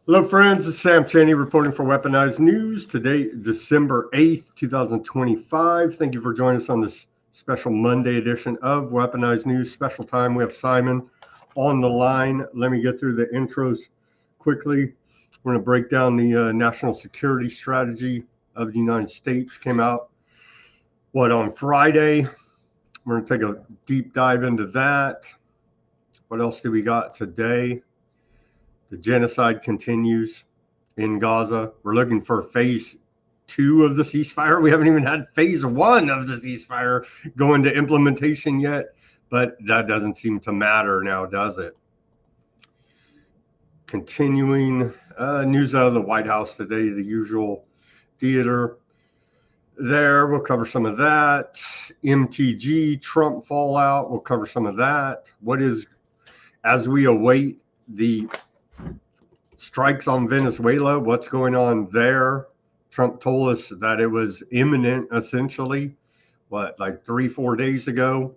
Hello, friends. It's Sam Cheney reporting for Weaponized News. Today, December 8th, 2025. Thank you for joining us on this special Monday edition of Weaponized News. Special time. We have Simon on the line. Let me get through the intros quickly. We're going to break down the national security strategy of the United States. Came out, on Friday? We're going to take a deep dive into that. What else do we got today? The genocide continues in Gaza. We're looking for phase 2 of the ceasefire. We haven't even had phase 1 of the ceasefire go into implementation yet, but that doesn't seem to matter now, does it? Continuing news out of the White House today, the usual theater there. We'll cover some of that. MTG, Trump fallout. We'll cover some of that. As we await the strikes on Venezuela, what's going on there? Trump told us that it was imminent, essentially, like 3-4 days ago.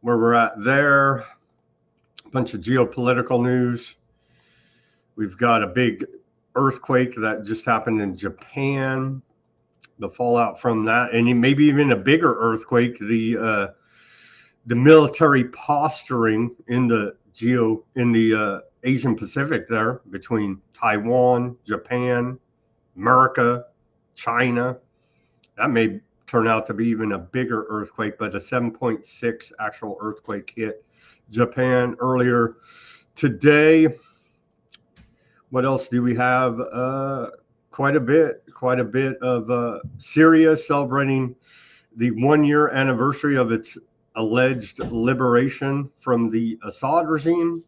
Where we're at there, a bunch of geopolitical news. We've got a big earthquake that just happened in Japan, the fallout from that, and maybe even a bigger earthquake, the military posturing in the Asian Pacific there between Taiwan, Japan, America, China. That may turn out to be even a bigger earthquake, but a 7.6 actual earthquake hit Japan earlier today. What else do we have? Quite a bit of Syria celebrating the 1-year anniversary of its alleged liberation from the Assad regime.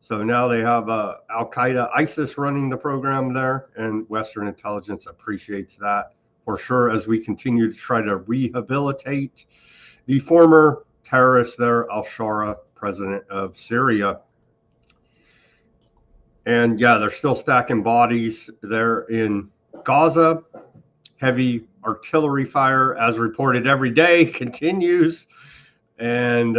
So now they have Al-Qaeda, ISIS running the program there, and Western intelligence appreciates that for sure as we continue to try to rehabilitate the former terrorist there, al-Shara, president of Syria. And yeah, they're still stacking bodies there in Gaza. Heavy artillery fire, as reported every day, continues. And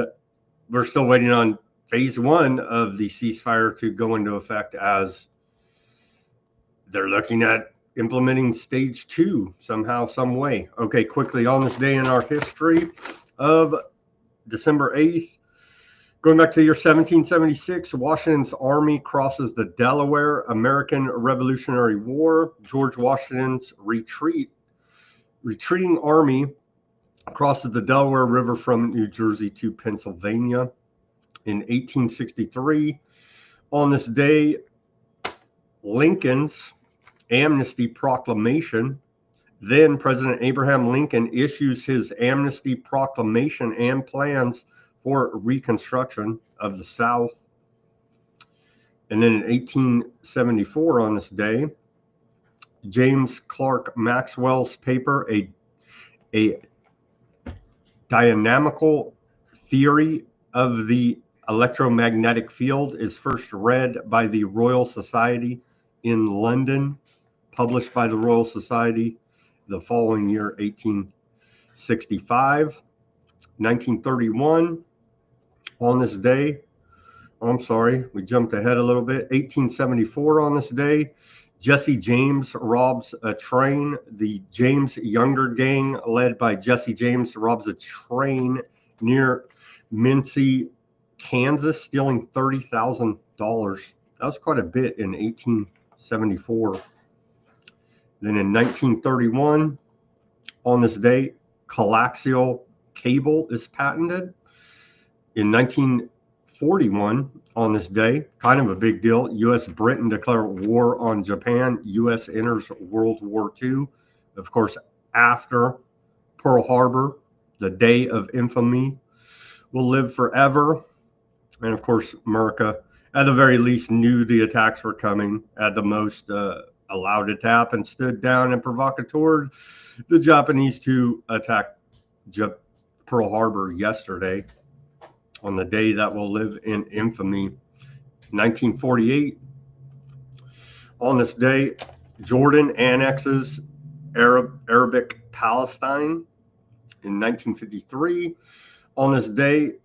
we're still waiting on phase 1 of the ceasefire to go into effect, as they're looking at implementing stage 2 somehow, some way. Okay, quickly on this day in our history of December 8th, going back to the year 1776, Washington's army crosses the Delaware. American Revolutionary War. George Washington's retreating army crosses the Delaware River from New Jersey to Pennsylvania. In 1863, on this day, Lincoln's amnesty proclamation. Then President Abraham Lincoln issues his amnesty proclamation and plans for reconstruction of the South. And then in 1874, on this day, James Clerk Maxwell's paper, a dynamical theory of the electromagnetic field, is first read by the Royal Society in London, published by the Royal Society the following year, 1865. 1931, on this day, we jumped ahead a little bit. 1874, on this day, Jesse James robs a train. The James Younger gang, led by Jesse James, robs a train near Mincy, Kansas, stealing $30,000. That was quite a bit in 1874. Then in 1931, on this day, coaxial cable is patented. In 1941, on this day, kind of a big deal, U.S. Britain declare war on Japan. U.S. enters World War II. Of course, after Pearl Harbor, the day of infamy will live forever. And of course, America, at the very least, knew the attacks were coming. At the most, allowed it to happen, stood down and provocateured the Japanese to attack Pearl Harbor yesterday, on the day that will live in infamy. 1948, on this day, Jordan annexes Arabic Palestine. In 1953, on this day,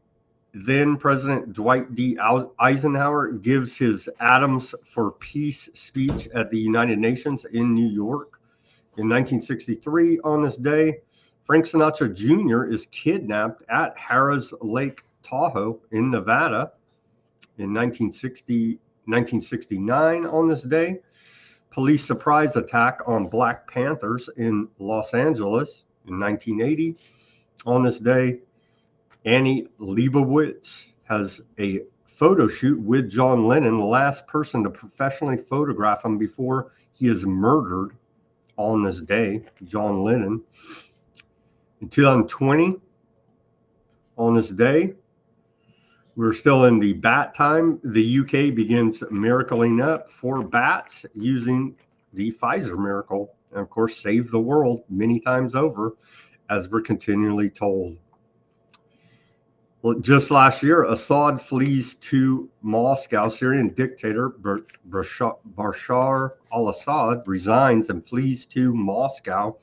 Then President Dwight D. Eisenhower gives his Atoms for Peace speech at the United Nations in New York. In 1963, on this day, Frank Sinatra Jr. is kidnapped at Harrah's Lake Tahoe in Nevada. In 1969, on this day, police surprise attack on Black Panthers in Los Angeles. In 1980, on this day, Annie Leibovitz has a photo shoot with John Lennon, the last person to professionally photograph him before he is murdered on this day, John Lennon. In 2020, on this day, we're still in the bat time. The UK begins miracling up for bats using the Pfizer miracle, and of course, save the world many times over, as we're continually told. Well, just last year, Assad flees to Moscow. Syrian dictator Bashar al-Assad resigns and flees to Moscow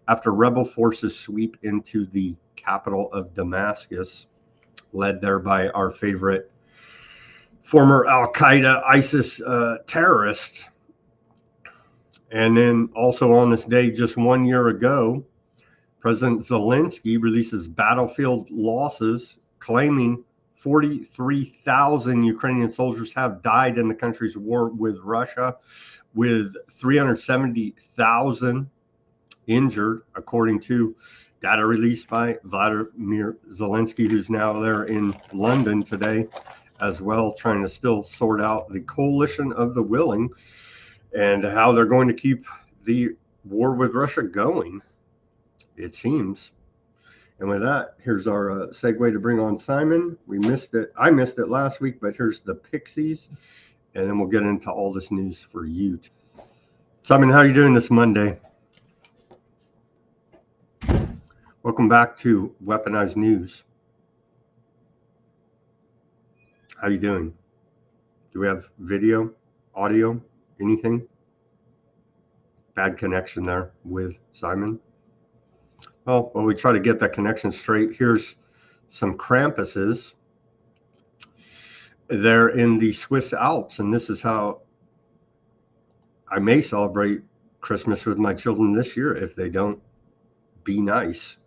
after rebel forces sweep into the capital of Damascus, led there by our favorite former Al-Qaeda ISIS terrorist. And then also on this day, just 1 year ago, President Zelensky releases battlefield losses, claiming 43,000 Ukrainian soldiers have died in the country's war with Russia, with 370,000 injured, according to data released by Vladimir Zelensky, who's now there in London today as well, trying to still sort out the coalition of the willing and how they're going to keep the war with Russia going, it seems. And with that, here's our segue to bring on Simon. We missed it. I missed it last week, but here's the Pixies, and then we'll get into all this news for you. Simon, how are you doing this Monday? Welcome back to Weaponized News. How you doing? Do we have video, audio, anything? Bad connection there with Simon. Well, while we try to get that connection straight, here's some Krampuses. They're in the Swiss Alps, and this is how I may celebrate Christmas with my children this year if they don't be nice.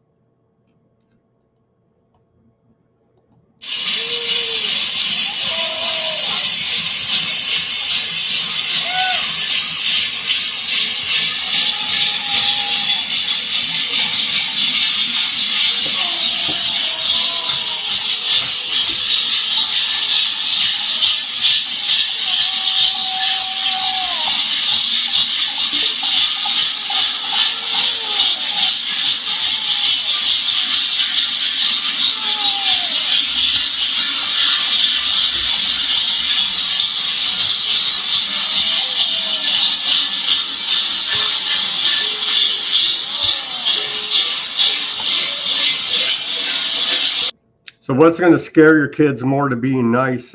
So what's going to scare your kids more to being nice,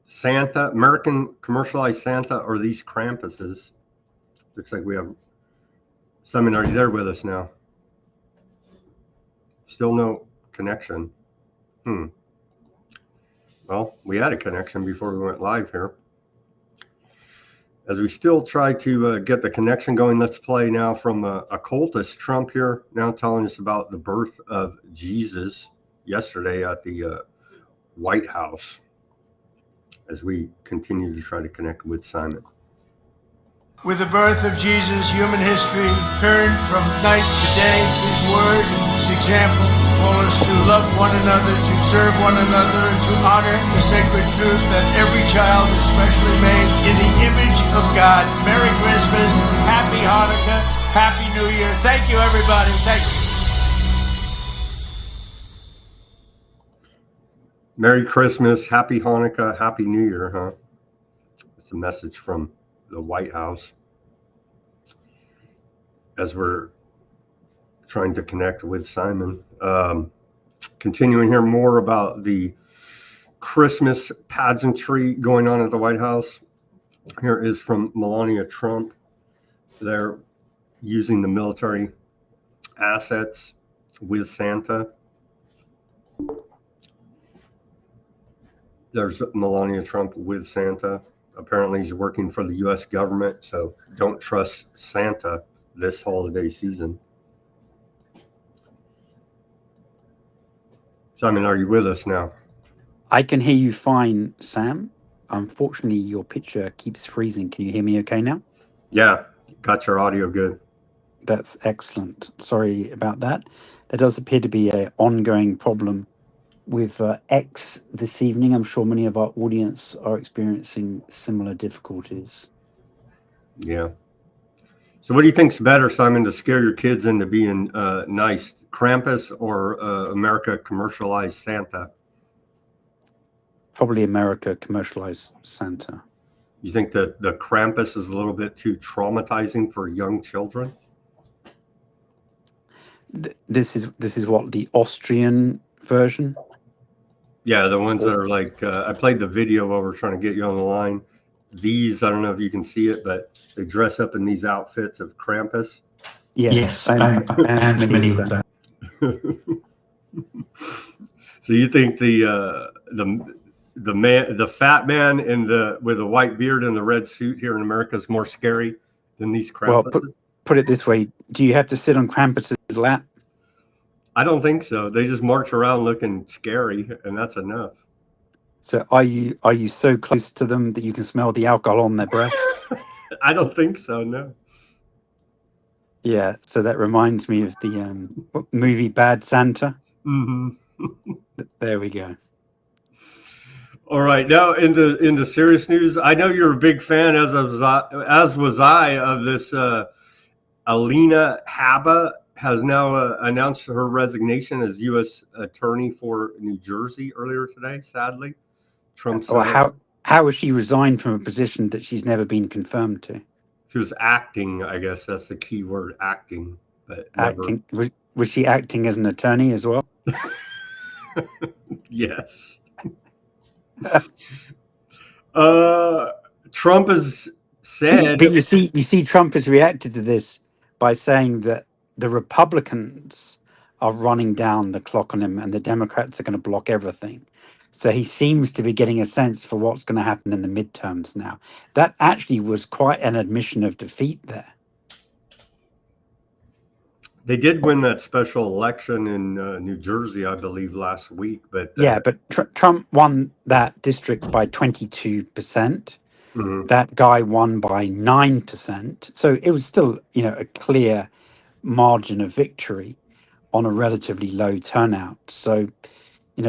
Santa, American commercialized Santa, or these Krampuses? Looks like we have someone already there with us now. Still no connection. Well, we had a connection before we went live here. As we still try to get the connection going, let's play now from occultist Trump here, now telling us about the birth of Jesus yesterday at the White House, as we continue to try to connect with Simon. With the birth of Jesus, human history turned from night to day. His word and his example call us to love one another, to serve one another, and to honor the sacred truth that every child is specially made in the image of God. Merry Christmas, Happy Hanukkah, Happy New Year. Thank you, everybody. Thank you. Merry Christmas, Happy Hanukkah, Happy New Year, huh? It's a message from the White House as we're trying to connect with Simon. Continuing here more about the Christmas pageantry going on at the White House. Here is from Melania Trump. They're using the military assets with Santa. There's Melania Trump with Santa. Apparently, he's working for the U.S. government, so don't trust Santa this holiday season. Simon, are you with us now? I can hear you fine, Sam. Unfortunately, your picture keeps freezing. Can you hear me okay now? Yeah, got your audio good. That's excellent. Sorry about that. There does appear to be an ongoing problem with X this evening. I'm sure many of our audience are experiencing similar difficulties. Yeah. So, what do you think's better, Simon, to scare your kids into being nice, Krampus or America commercialized Santa? Probably America commercialized Santa. You think that the Krampus is a little bit too traumatizing for young children? This is what, the Austrian version? Yeah, the ones that are like, I played the video while we're trying to get you on the line. These, I don't know if you can see it, but they dress up in these outfits of Krampus. Yes, I'm familiar with that. So you think the man, the fat man with the white beard and the red suit here in America is more scary than these Krampuses? Well, put it this way: do you have to sit on Krampus's lap? I don't think so. They just march around looking scary, and that's enough. So are you so close to them that you can smell the alcohol on their breath? I don't think so, no. Yeah, so that reminds me of the movie Bad Santa. Mm-hmm. There we go. All right, now into serious news. I know you're a big fan, as was I, of this. Alina Habba has now announced her resignation as U.S. Attorney for New Jersey earlier today. Sadly, Trump said how has she resigned from a position that she's never been confirmed to? She was acting. I guess that's the key word, acting. But acting. Was she acting as an attorney as well? Yes. Trump has said. But you see, Trump has reacted to this by saying that the Republicans are running down the clock on him, and the Democrats are going to block everything. So he seems to be getting a sense for what's going to happen in the midterms now. That actually was quite an admission of defeat there. They did win that special election in New Jersey, I believe, last week. But but Trump won that district by 22%. Mm-hmm. That guy won by 9%. So it was still, a clear margin of victory on a relatively low turnout. So,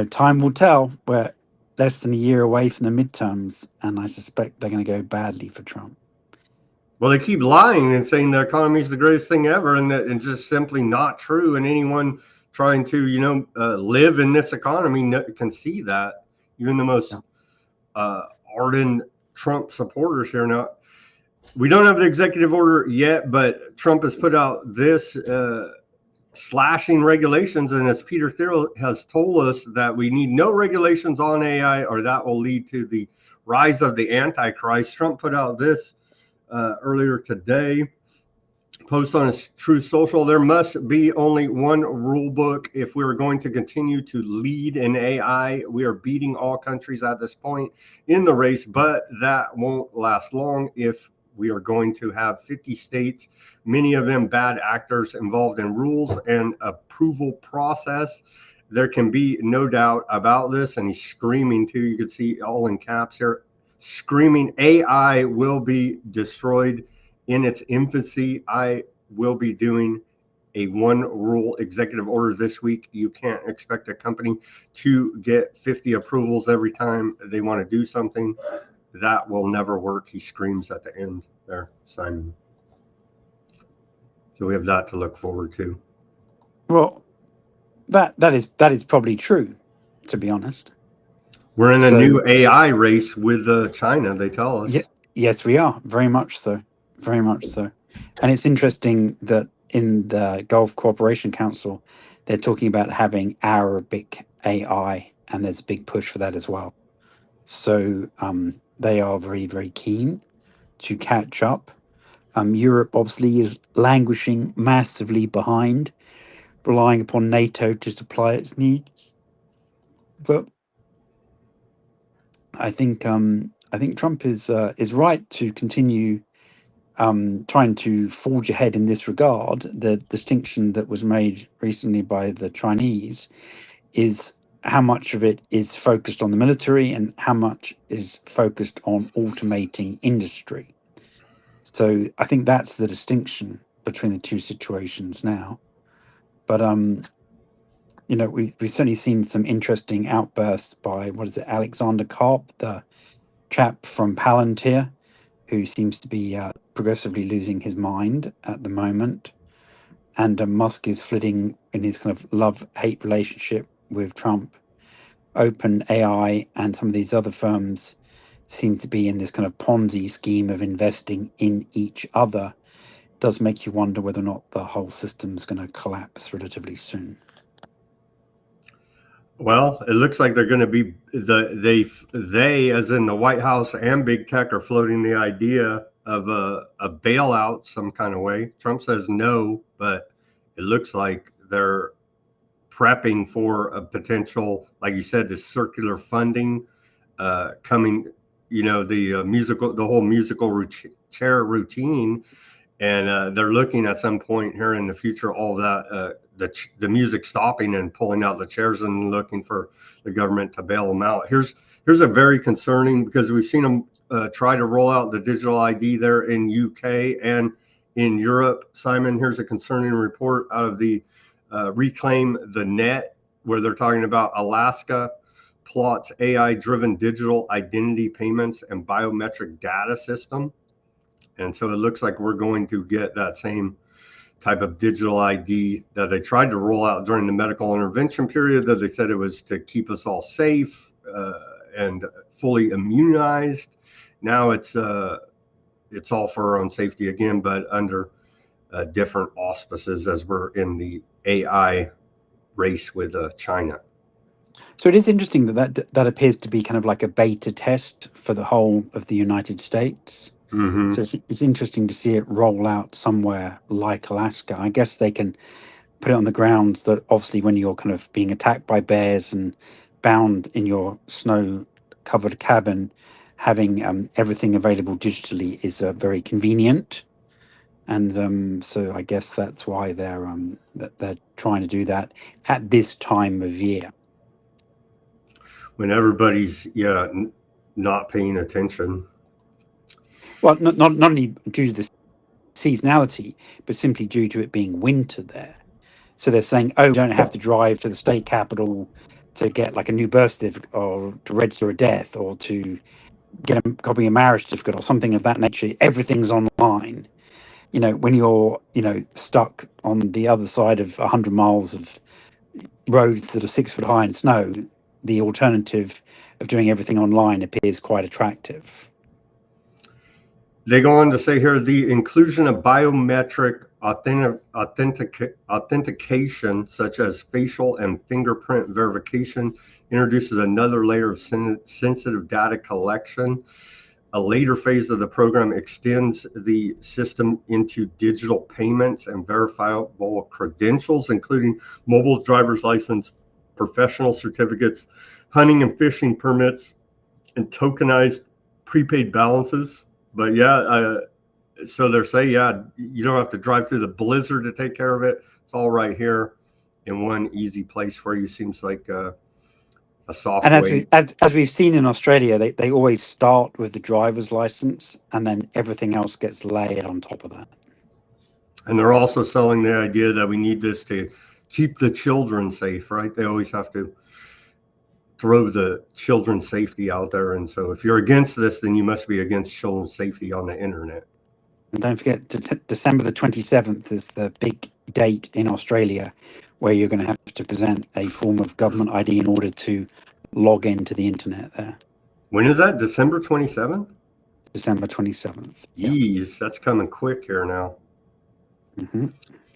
time will tell. We're less than a year away from the midterms, and I suspect they're going to go badly for Trump. Well, they keep lying and saying the economy is the greatest thing ever, and that it's just simply not true. And anyone trying to, live in this economy can see that. Even the most ardent Trump supporters here now. We don't have the executive order yet, but Trump has put out this slashing regulations, and as Peter Thiel has told us, that we need no regulations on AI, or that will lead to the rise of the Antichrist. Trump put out this earlier today, post on his Truth Social. There must be only one rule book if we are going to continue to lead in AI. We are beating all countries at this point in the race, but that won't last long if we are going to have 50 states, many of them bad actors, involved in rules and approval process. There can be no doubt about this. And he's screaming too. You can see all in caps here, screaming, AI will be destroyed in its infancy. I will be doing a one rule executive order this week. You can't expect a company to get 50 approvals every time they want to do something. That will never work. He screams at the end there, Simon. So we have that to look forward to. Well, that is probably true, to be honest. We're in a new AI race with China, they tell us. Yes, we are. Very much so. Very much so. And it's interesting that in the Gulf Cooperation Council, they're talking about having Arabic AI, and there's a big push for that as well. So they are very, very keen to catch up. Europe obviously is languishing massively behind, relying upon NATO to supply its needs. But I think Trump is right to continue trying to forge ahead in this regard. The distinction that was made recently by the Chinese is how much of it is focused on the military and how much is focused on automating industry. So I think that's the distinction between the two situations now. But we've certainly seen some interesting outbursts by Alexander Karp, the chap from Palantir, who seems to be progressively losing his mind at the moment. And Musk is flitting in his kind of love-hate relationship with Trump. Open AI and some of these other firms seem to be in this kind of Ponzi scheme of investing in each other. It does make you wonder whether or not the whole system's going to collapse relatively soon. Well, it looks like they're going to be they, as in the White House and big tech, are floating the idea of a bailout some kind of way. Trump says no, but it looks like they're prepping for a potential, like you said, this circular funding coming. The whole musical chair routine, and they're looking at some point here in the future, all of that. The music stopping and pulling out the chairs and looking for the government to bail them out. Here's a very concerning, because we've seen them try to roll out the digital ID there in UK and in Europe. Simon, here's a concerning report out of the Reclaim the Net, where they're talking about Alaska plots AI-driven digital identity payments and biometric data system. And so it looks like we're going to get that same type of digital ID that they tried to roll out during the medical intervention period, that they said it was to keep us all safe and fully immunized. Now it's all for our own safety again, but under different auspices, as we're in the AI race with China. So it is interesting that appears to be kind of like a beta test for the whole of the United States. Mm-hmm. So it's interesting to see it roll out somewhere like Alaska. I guess they can put it on the grounds that obviously when you're kind of being attacked by bears and bound in your snow-covered cabin, having everything available digitally is very convenient. And so I guess that's why they're trying to do that at this time of year, when everybody's not paying attention. Well, not only due to the seasonality, but simply due to it being winter there. So they're saying, oh, you don't have to drive to the state capital to get like a new birth certificate or to register a death or to get a copy of a marriage certificate or something of that nature. Everything's online. When you're, stuck on the other side of 100 miles of roads that are 6 foot high in snow, the alternative of doing everything online appears quite attractive. They go on to say here, the inclusion of biometric authentication, such as facial and fingerprint verification, introduces another layer of sensitive data collection. A later phase of the program extends the system into digital payments and verifiable credentials, including mobile driver's license, professional certificates, hunting and fishing permits, and tokenized prepaid balances. But so they're saying, you don't have to drive through the blizzard to take care of it. It's all right here in one easy place for you. Seems like a soft way. And as we've seen in Australia, they always start with the driver's license and then everything else gets layered on top of that. And they're also selling the idea that we need this to keep the children safe, right? They always have to throw the children's safety out there. And so if you're against this, then you must be against children's safety on the internet. And don't forget, December the 27th is the big date in Australia where you're going to have to present a form of government ID in order to log into the internet there. When is that? December 27th? December 27th. Jeez, that's coming quick here now. Mm-hmm.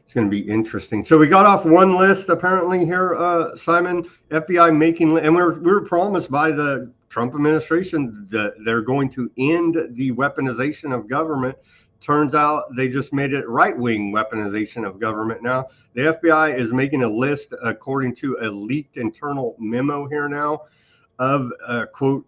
It's going to be interesting. So we got off one list apparently here, Simon. FBI making, and we were promised by the Trump administration that they're going to end the weaponization of government. Turns out they just made it right-wing weaponization of government now. The FBI is making a list, according to a leaked internal memo here now, of quote,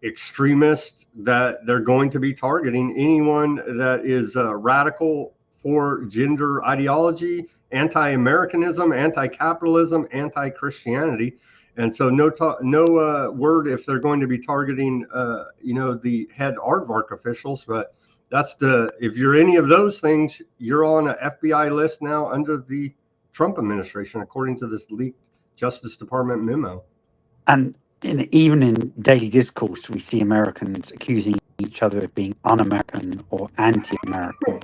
extremists that they're going to be targeting anyone that is radical for gender ideology, anti-Americanism, anti-capitalism, anti-Christianity. And so no word if they're going to be targeting, the head aardvark officials. But if you're any of those things, you're on an FBI list now under the Trump administration, according to this leaked Justice Department memo. And even in daily discourse, we see Americans accusing each other of being un-American or anti-American.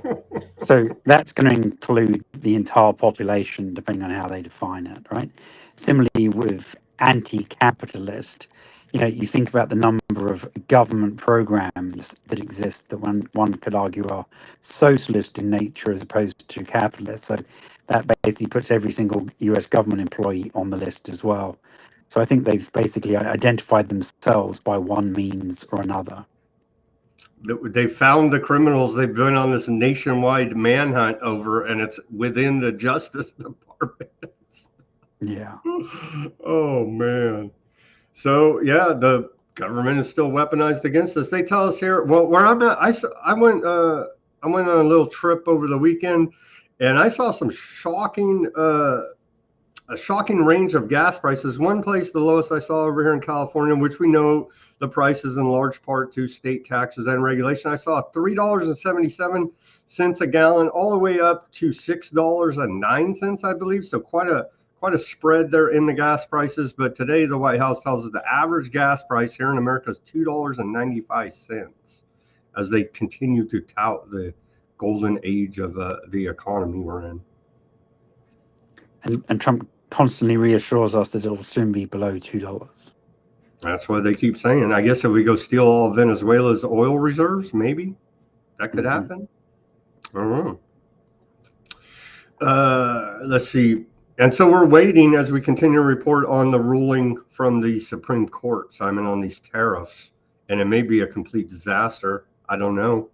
So that's going to include the entire population, depending on how they define it, right? Similarly, with anti-capitalist, you think about the number of government programs that exist that one could argue are socialist in nature as opposed to capitalist. So that basically puts every single US government employee on the list as well. So I think they've basically identified themselves by one means or another. They found the criminals they've been on this nationwide manhunt over, and it's within the Justice Department. Yeah. Oh, man. So, yeah, the government is still weaponized against us. They tell us here, well, where I'm at, I went on a little trip over the weekend, and I saw some shocking range of gas prices. One place, the lowest I saw over here in California, which we know the price is in large part to state taxes and regulation. I saw $3.77 a gallon, all the way up to $6.09, I believe. So quite a spread there in the gas prices. But today, the White House tells us the average gas price here in America is $2.95, as they continue to tout the golden age of the economy we're in. And Trump constantly reassures us that it will soon be below $2. That's what they keep saying. I guess if we go steal all of Venezuela's oil reserves, maybe that could happen. I don't know. Let's see. And so we're waiting as we continue to report on the ruling from the Supreme Court, Simon, on these tariffs. And it may be a complete disaster. I don't know.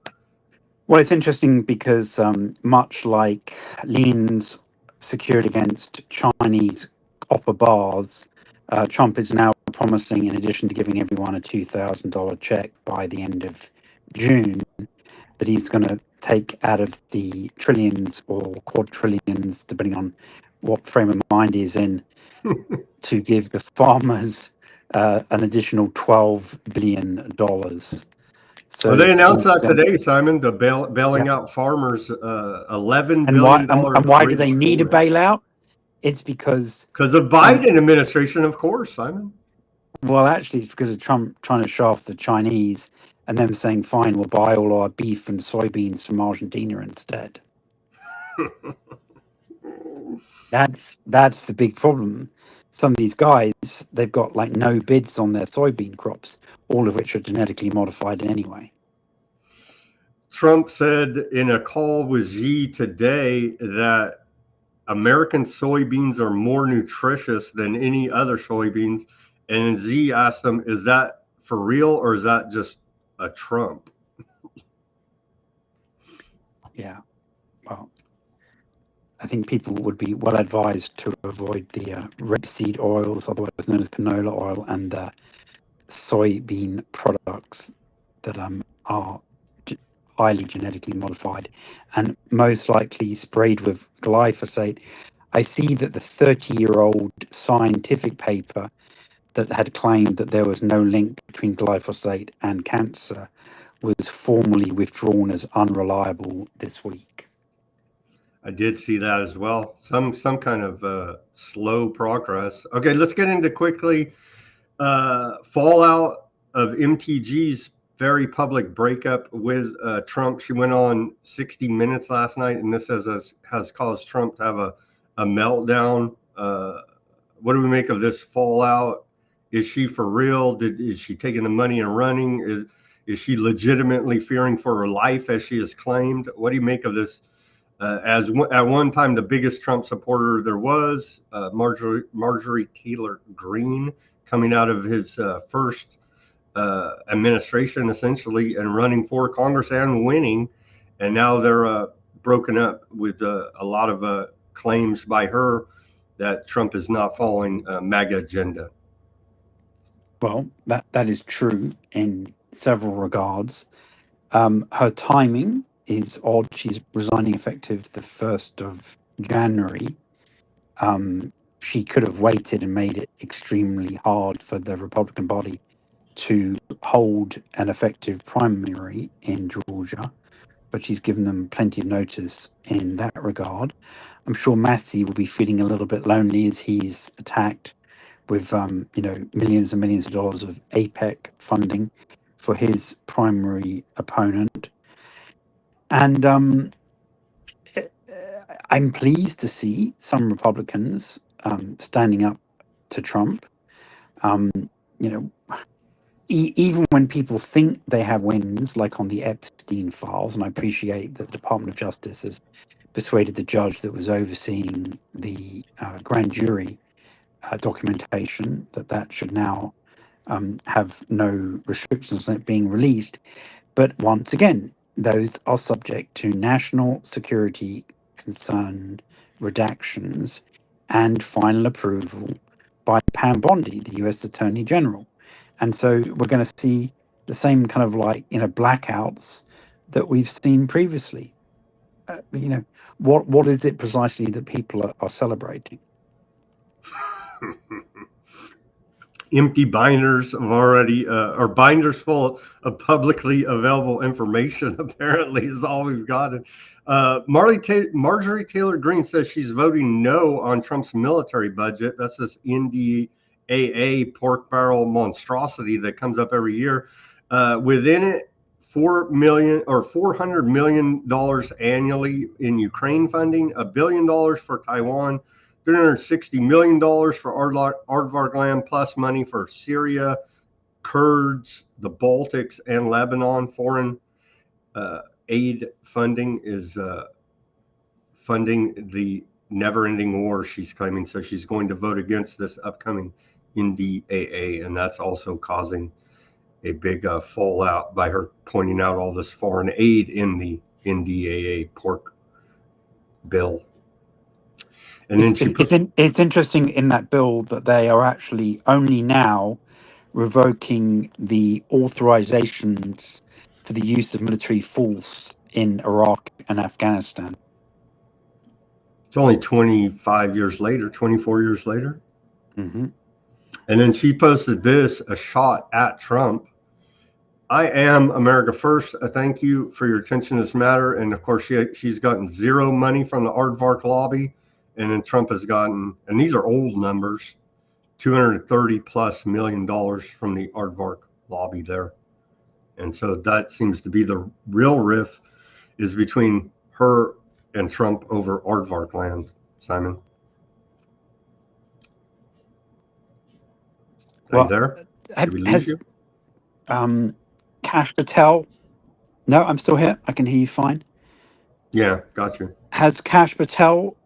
Well, it's interesting because much like liens secured against Chinese copper bars, Trump is now promising, in addition to giving everyone a $2,000 check by the end of June, that he's going to take out of the trillions or quadrillions, depending on what frame of mind he's in, to give the farmers an additional $12 billion. So they announced that today, Simon, the bailing out farmers $11 billion. And why do they need a bailout? It's because of Biden administration, of course, Simon. Well, actually, it's because of Trump trying to show off the Chinese and them saying, fine, we'll buy all our beef and soybeans from Argentina instead. That's the big problem. Some of these guys, they've got like no bids on their soybean crops, all of which are genetically modified anyway. Trump said in a call with Xi today that American soybeans are more nutritious than any other soybeans. And Xi asked him, is that for real or is that just a Trump? Yeah. Well, I think people would be well advised to avoid the rapeseed oils, otherwise known as canola oil, and soybean products that are highly genetically modified and most likely sprayed with glyphosate. I see that the 30-year-old scientific paper that had claimed that there was no link between glyphosate and cancer was formally withdrawn as unreliable this week. I did see that as well. Some kind of slow progress. Okay, let's get into quickly fallout of MTG's very public breakup with Trump. She went on 60 Minutes last night, and this has caused Trump to have a meltdown. What do we make of this fallout? Is she for real? Is she taking the money and running? Is she legitimately fearing for her life, as she has claimed? What do you make of this? At one time, the biggest Trump supporter there was, Marjorie Taylor Greene, coming out of his first administration, essentially, and running for Congress and winning. And now they're broken up with a lot of claims by her that Trump is not following MAGA agenda. Well, that is true in several regards. Her timing is odd. She's resigning effective the 1st of January. She could have waited and made it extremely hard for the Republican Party to hold an effective primary in Georgia, but she's given them plenty of notice in that regard. I'm sure Massey will be feeling a little bit lonely as he's attacked with millions and millions of dollars of APEC funding for his primary opponent. And I'm pleased to see some Republicans standing up to Trump. Even when people think they have wins, like on the Epstein files, and I appreciate that the Department of Justice has persuaded the judge that was overseeing the grand jury documentation that should now have no restrictions on it being released. But once again, those are subject to national security concern redactions and final approval by Pam Bondi, the US Attorney General. And so we're going to see the same kind of blackouts that we've seen previously. What is it precisely that people are celebrating? Empty binders of already, or binders full of publicly available information, apparently, is all we've gotten. Marjorie Taylor Greene says she's voting no on Trump's military budget. That's this NDAA pork barrel monstrosity that comes up every year. Within it, $400 million annually in Ukraine funding, $1 billion for Taiwan, $360 million for aardvark land, plus money for Syria, Kurds, the Baltics, and Lebanon. Foreign aid funding is funding the never-ending war, she's claiming. So she's going to vote against this upcoming NDAA, and that's also causing a big fallout by her pointing out all this foreign aid in the NDAA pork bill. And then it's interesting in that bill that they are actually only now revoking the authorizations for the use of military force in Iraq and Afghanistan. It's only 25 years later, 24 years later. Mm-hmm. And then she posted this, a shot at Trump. I am America First. I thank you for your attention to this matter. And of course, she's gotten zero money from the aardvark lobby. And then Trump has gotten, and these are old numbers, $230+ million from the aardvark lobby there. And so that seems to be the real riff, is between her and Trump over aardvark land. Simon, are you there? Did we lose you? Kash Patel? No, I'm still here. I can hear you fine. Yeah, got you. Has Kash Patel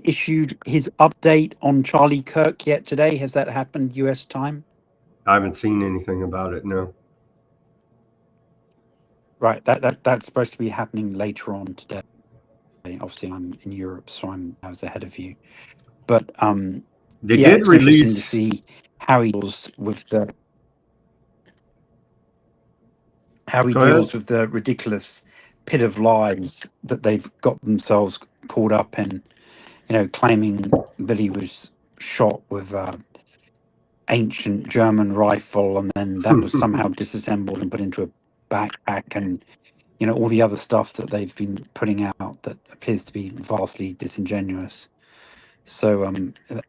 issued his update on Charlie Kirk yet today? Has that happened US time? I haven't seen anything about it, no. Right, that's supposed to be happening later on today. Obviously, I'm in Europe, so I was ahead of you. But they did it's release interesting to see how he deals with the ridiculous pit of lies that they've got themselves caught up in. Claiming that he was shot with an ancient German rifle, and then that was somehow disassembled and put into a backpack, and all the other stuff that they've been putting out that appears to be vastly disingenuous. So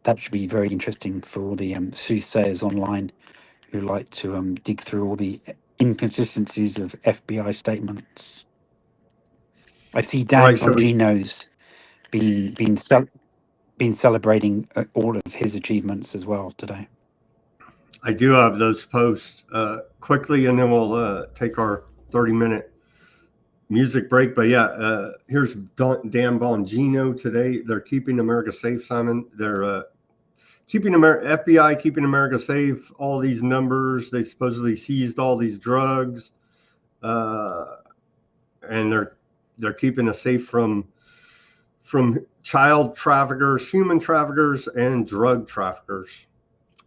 that should be very interesting for all the soothsayers online who like to dig through all the inconsistencies of FBI statements. I see Dan Bongino's been celebrating all of his achievements as well today. I do have those posts quickly, and then we'll take our 30-minute music break. But yeah, here's Dan Bongino today. They're keeping America safe, Simon. They're FBI keeping America safe. All these numbers, they supposedly seized all these drugs, and they're keeping us safe from child traffickers, human traffickers, and drug traffickers,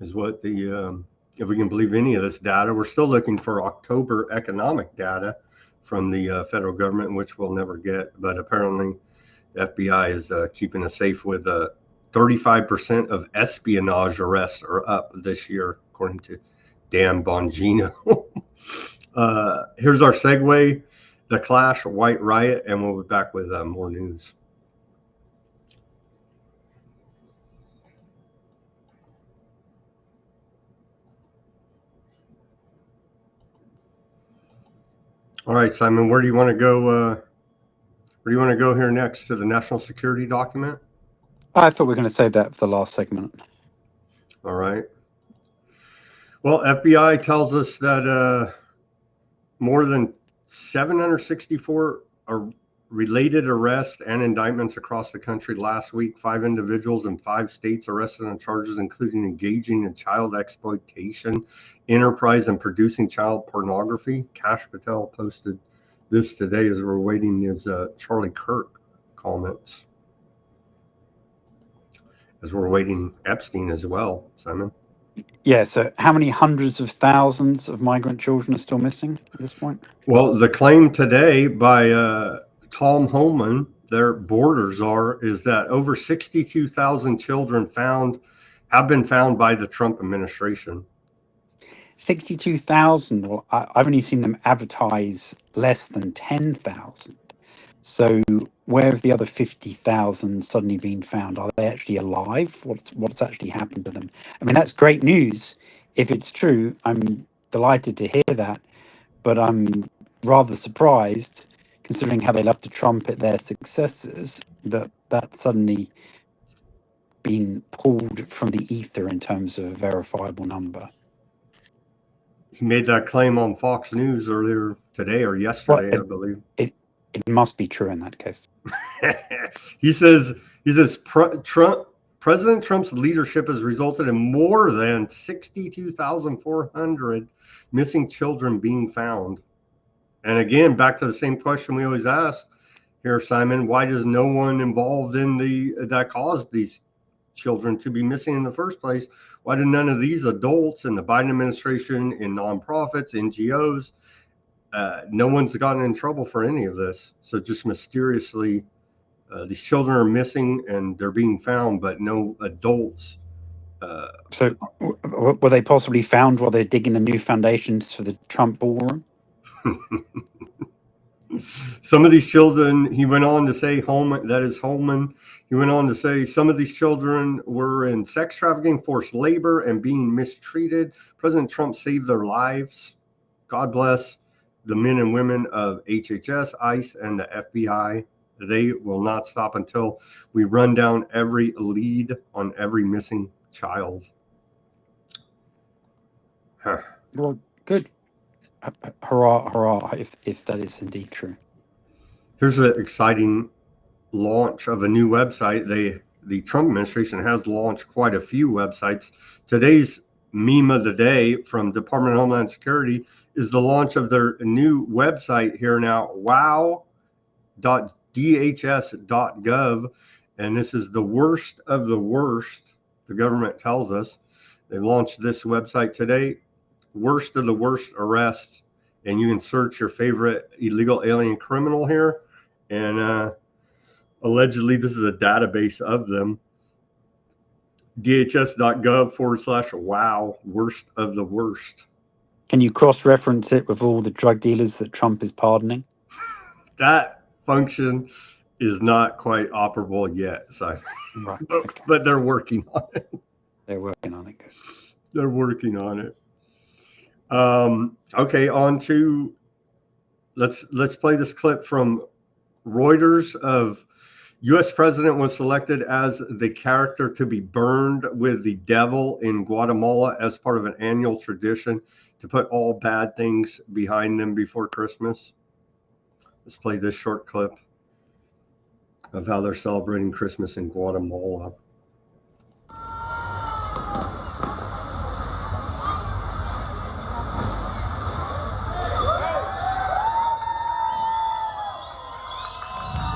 is what the if we can believe any of this data. We're still looking for October economic data from the federal government, which we'll never get. But apparently, the FBI is keeping us safe with 35% of espionage arrests are up this year, according to Dan Bongino. Here's our segue, The Clash, White Riot, and we'll be back with more news. All right, Simon, where do you want to go? Where do you want to go here next? To the national security document? I thought we were going to say that for the last segment. All right. Well, FBI tells us that more than 764 related arrests and indictments across the country last week. 5 individuals in 5 states arrested on charges including engaging in child exploitation, enterprise, and producing child pornography. Cash Patel posted this today as we're waiting his Charlie Kirk comments. As we're waiting Epstein as well, Simon. Yeah, so how many hundreds of thousands of migrant children are still missing at this point? Well, the claim today by Tom Homan, their border czar, is that over 62,000 children have been found by the Trump administration. 62,000? Well, I've only seen them advertise less than 10,000. So where have the other 50,000 suddenly been found? Are they actually alive? What's actually happened to them? I mean, that's great news. If it's true, I'm delighted to hear that. But I'm rather surprised, considering how they love to trumpet their successes, that that's suddenly been pulled from the ether in terms of a verifiable number. He made that claim on Fox News earlier today or yesterday, I believe. It must be true in that case. He says President Trump's leadership has resulted in more than 62,400 missing children being found. And again, back to the same question we always ask here, Simon, why does no one involved in that caused these children to be missing in the first place? Why do none of these adults in the Biden administration, in nonprofits, NGOs, no one's gotten in trouble for any of this? So just mysteriously, these children are missing and they're being found, but no adults. So were they possibly found while they're digging the new foundations for the Trump ballroom? Some of these children, he went on to say, Holman, he went on to say some of these children were in sex trafficking, forced labor, and being mistreated. President Trump saved their lives. God bless the men and women of HHS, ICE, and the FBI. They will not stop until we run down every lead on every missing child. Well, good. Hurrah, hurrah, if that is indeed true. Here's an exciting launch of a new website. The Trump administration has launched quite a few websites. Today's meme of the day from Department of Homeland Security is the launch of their new website here now, wow.dhs.gov. And this is the worst of the worst, the government tells us. They launched this website today, worst of the worst arrests. And you can search your favorite illegal alien criminal here. And allegedly, this is a database of them. dhs.gov/wow, worst of the worst. Can you cross-reference it with all the drug dealers that Trump is pardoning? That function is not quite operable yet, Simon. Right. But they're working on it. They're working on it. Good. They're working on it. Okay, on to let's play this clip from Reuters of U.S. president was selected as the character to be burned with the devil in Guatemala as part of an annual tradition to put all bad things behind them before Christmas. Let's play this short clip of how they're celebrating Christmas in Guatemala.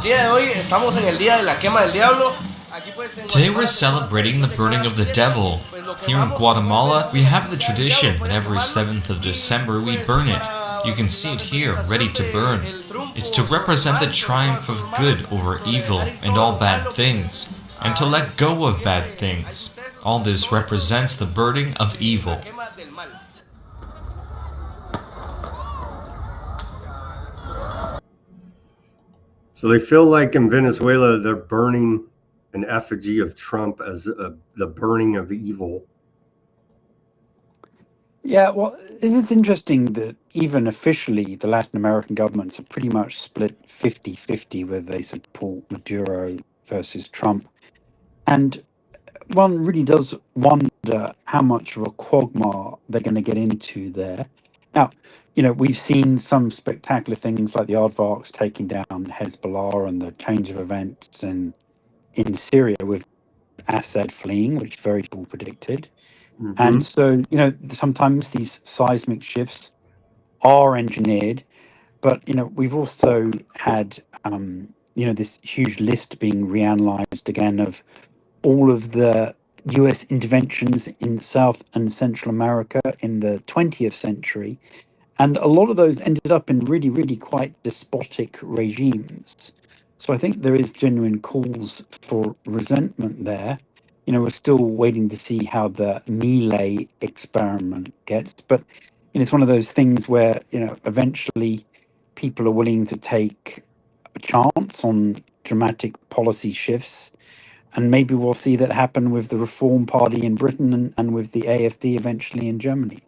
Día de hoy estamos en el día de la quema del diablo. Aquí pues en Today Guatemala we're celebrating the burning of the devil. pues lo Here in Guatemala, we have the tradition that every 7th of December we burn it. You can see it here, ready to burn. It's to represent the triumph of good over evil and all bad things, and to let go of bad things. All this represents the burning of evil. So they feel like in Venezuela they're burning an effigy of Trump as the burning of evil. Yeah, well, it's interesting that even officially, the Latin American governments are pretty much split 50-50 whether they support Maduro versus Trump. And one really does wonder how much of a quagmire they're going to get into there. Now, we've seen some spectacular things like the aardvarks taking down Hezbollah and the change of events in Syria with Assad fleeing, which very people predicted. And so, sometimes these seismic shifts are engineered, but, we've also had, this huge list being reanalyzed again of all of the US interventions in South and Central America in the 20th century. And a lot of those ended up in really, really quite despotic regimes. So I think there is genuine cause for resentment there. We're still waiting to see how the Milei experiment gets. But it's one of those things where, eventually people are willing to take a chance on dramatic policy shifts. And maybe we'll see that happen with the Reform Party in Britain and with the AfD eventually in Germany.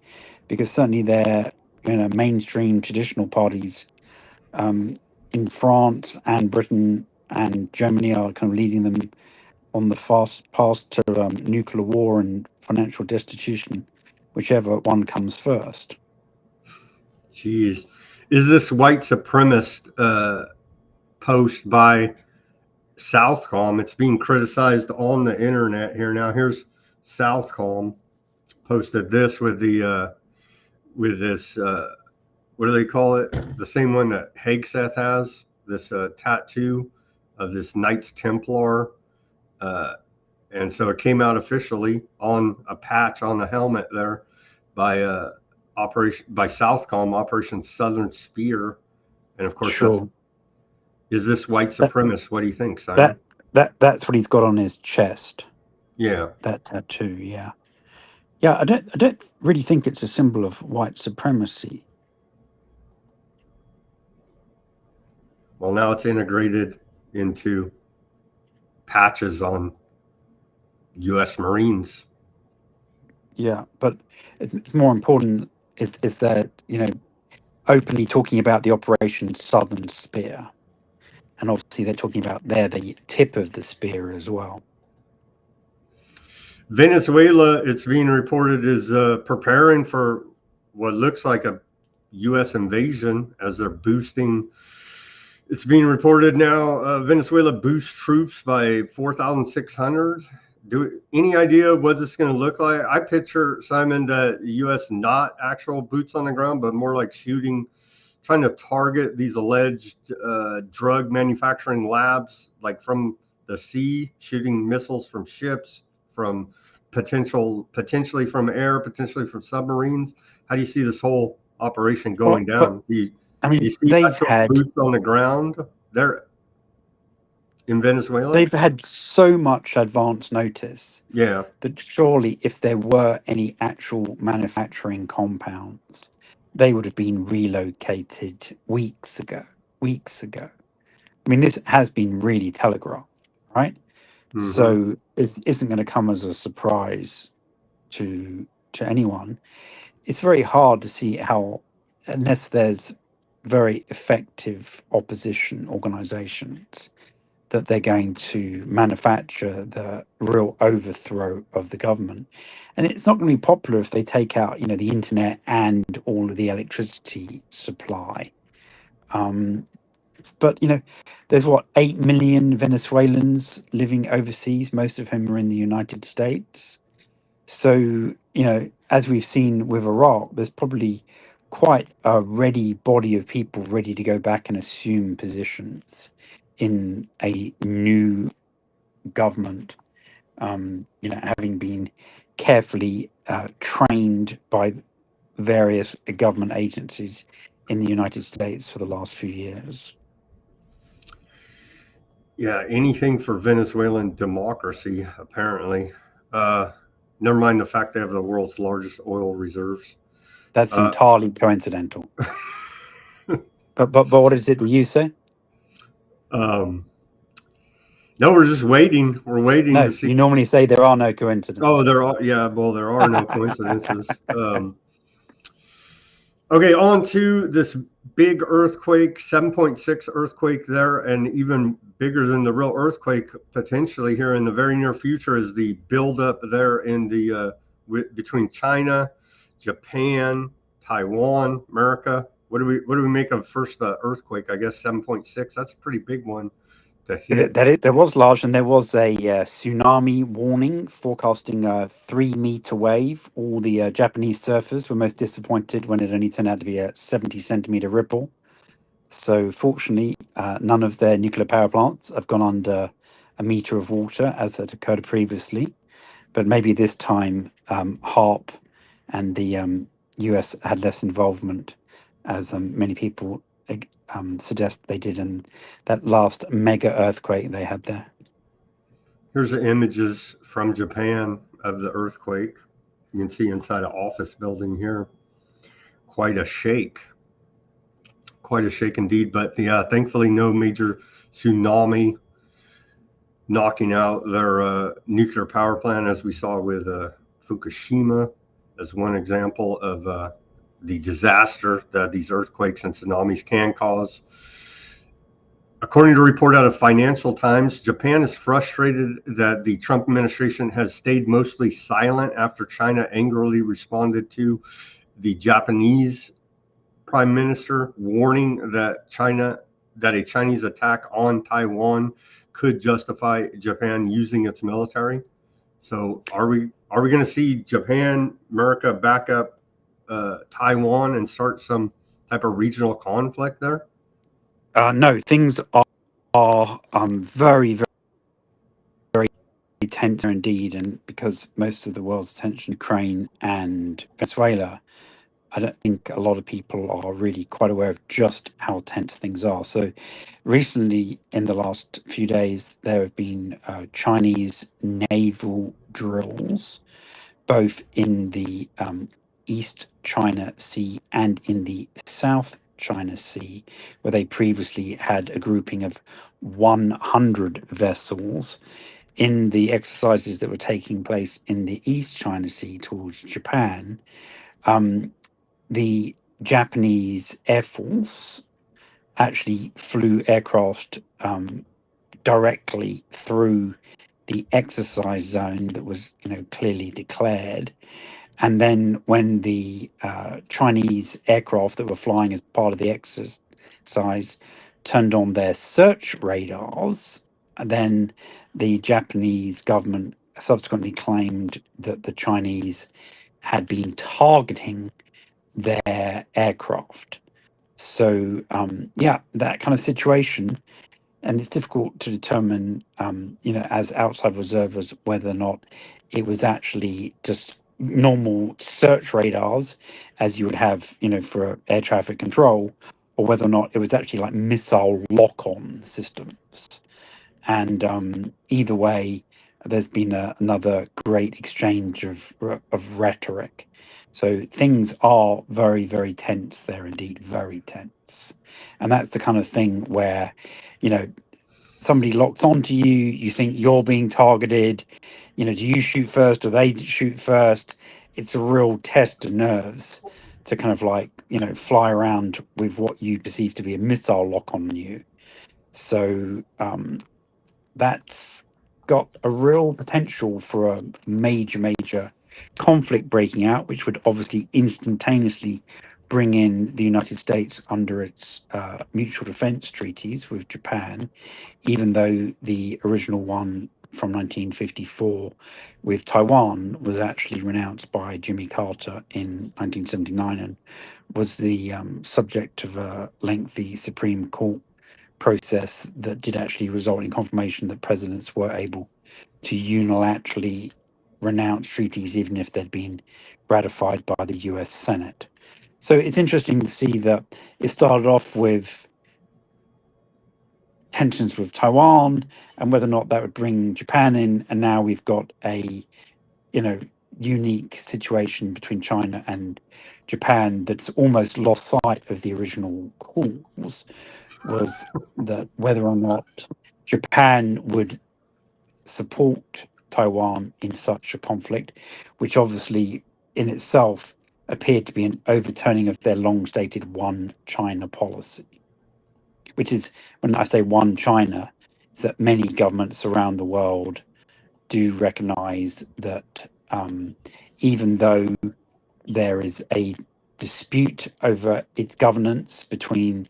Because certainly they're mainstream traditional parties in France and Britain and Germany are kind of leading them on the fast path to nuclear war and financial destitution, whichever one comes first. Jeez. Is this white supremacist post by Southcom? It's being criticized on the internet here. Now here's Southcom posted this with the with this what do they call it? The same one that Hegseth has, this tattoo of this Knights Templar. And so it came out officially on a patch on the helmet there by Southcom, Operation Southern Spear. And of course, Sure. Is this white supremacist? What do you think, Simon? That's what he's got on his chest. Yeah. That tattoo, yeah. Yeah, I don't really think it's a symbol of white supremacy. Well, now it's integrated into patches on U.S. Marines. Yeah, but it's more important is that, openly talking about the Operation Southern Spear. And obviously they're talking about the tip of the spear as well. Venezuela, it's being reported, is preparing for what looks like a U.S. invasion as they're boosting. It's being reported now Venezuela boosts troops by 4,600. Any idea what this is going to look like? I picture, Simon, that the U.S. not actual boots on the ground, but more like shooting, trying to target these alleged drug manufacturing labs, like from the sea, shooting missiles from ships, from potentially from air, potentially from submarines. How do you see this whole operation going down? Do you see they've had boots on the ground there in Venezuela? They've had so much advance notice. Yeah. That surely if there were any actual manufacturing compounds, they would have been relocated weeks ago. I mean, this has been really telegraphed, right? Mm-hmm. So it isn't going to come as a surprise to anyone. It's very hard to see how, unless there's very effective opposition organizations, that they're going to manufacture the real overthrow of the government. And it's not going to be popular if they take out, the internet and all of the electricity supply. But, there's 8 million Venezuelans living overseas, most of whom are in the United States. So, as we've seen with Iraq, there's probably quite a ready body of people ready to go back and assume positions in a new government, having been carefully trained by various government agencies in the United States for the last few years. Yeah, anything for Venezuelan democracy, apparently. Never mind the fact they have the world's largest oil reserves. That's entirely coincidental. But what is it you say? No, we're just waiting. We're waiting No, to see. you normally say there are no coincidences. Oh, there are. Yeah, well, there are no coincidences. Okay, on to this big earthquake, 7.6 earthquake there, and even bigger than the real earthquake potentially here in the very near future is the buildup there in the between China, Japan, Taiwan, America. What do we make of first earthquake? I guess 7.6. That's a pretty big one to hit. There was large, and there was a tsunami warning forecasting a 3-meter wave. All the Japanese surfers were most disappointed when it only turned out to be a 70-centimeter ripple. So fortunately, none of their nuclear power plants have gone under a meter of water as had occurred previously. But maybe this time, HARP and the US had less involvement, as many people suggest they did in that last mega earthquake they had there. Here's the images from Japan of the earthquake. You can see inside an office building here. Quite a shake. Quite a shake indeed. But yeah, thankfully no major tsunami knocking out their nuclear power plant, as we saw with Fukushima, as one example of the disaster that these earthquakes and tsunamis can cause. According to a report out of Financial Times, Japan is frustrated that the Trump administration has stayed mostly silent after China angrily responded to the Japanese prime minister warning that a Chinese attack on Taiwan could justify Japan using its military. So are we going to see Japan, America back up Taiwan and start some type of regional conflict there? No, things are very, very, very tense indeed, and because most of the world's attention Ukraine and Venezuela, I don't think a lot of people are really quite aware of just how tense things are. So recently, in the last few days, there have been Chinese naval drills, both in the East China Sea and in the South China Sea, where they previously had a grouping of 100 vessels. In the exercises that were taking place in the East China Sea towards Japan, the Japanese Air Force actually flew aircraft directly through the exercise zone that was, clearly declared. And then when the Chinese aircraft that were flying as part of the exercise turned on their search radars, then the Japanese government subsequently claimed that the Chinese had been targeting their aircraft. So, that kind of situation. And it's difficult to determine, as outside observers, whether or not it was actually just normal search radars, as you would have, for air traffic control, or whether or not it was actually like missile lock-on systems. And either way, there's been another great exchange of rhetoric. So things are very, very tense there indeed, very tense. And that's the kind of thing where, somebody locks onto you, you think you're being targeted, do you shoot first or they shoot first? It's a real test of nerves to kind of fly around with what you perceive to be a missile lock on you. So that's got a real potential for a major conflict breaking out, which would obviously instantaneously bring in the United States under its mutual defense treaties with Japan, even though the original one from 1954 with Taiwan was actually renounced by Jimmy Carter in 1979 and was the subject of a lengthy Supreme Court process that did actually result in confirmation that presidents were able to unilaterally renounce treaties even if they'd been ratified by the US Senate. So it's interesting to see that it started off with tensions with Taiwan and whether or not that would bring Japan in, and now we've got a unique situation between China and Japan that's almost lost sight of the original cause, was that whether or not Japan would support Taiwan in such a conflict, which obviously in itself appeared to be an overturning of their long stated one China policy, which is, when I say one China, is that many governments around the world do recognize that even though there is a dispute over its governance between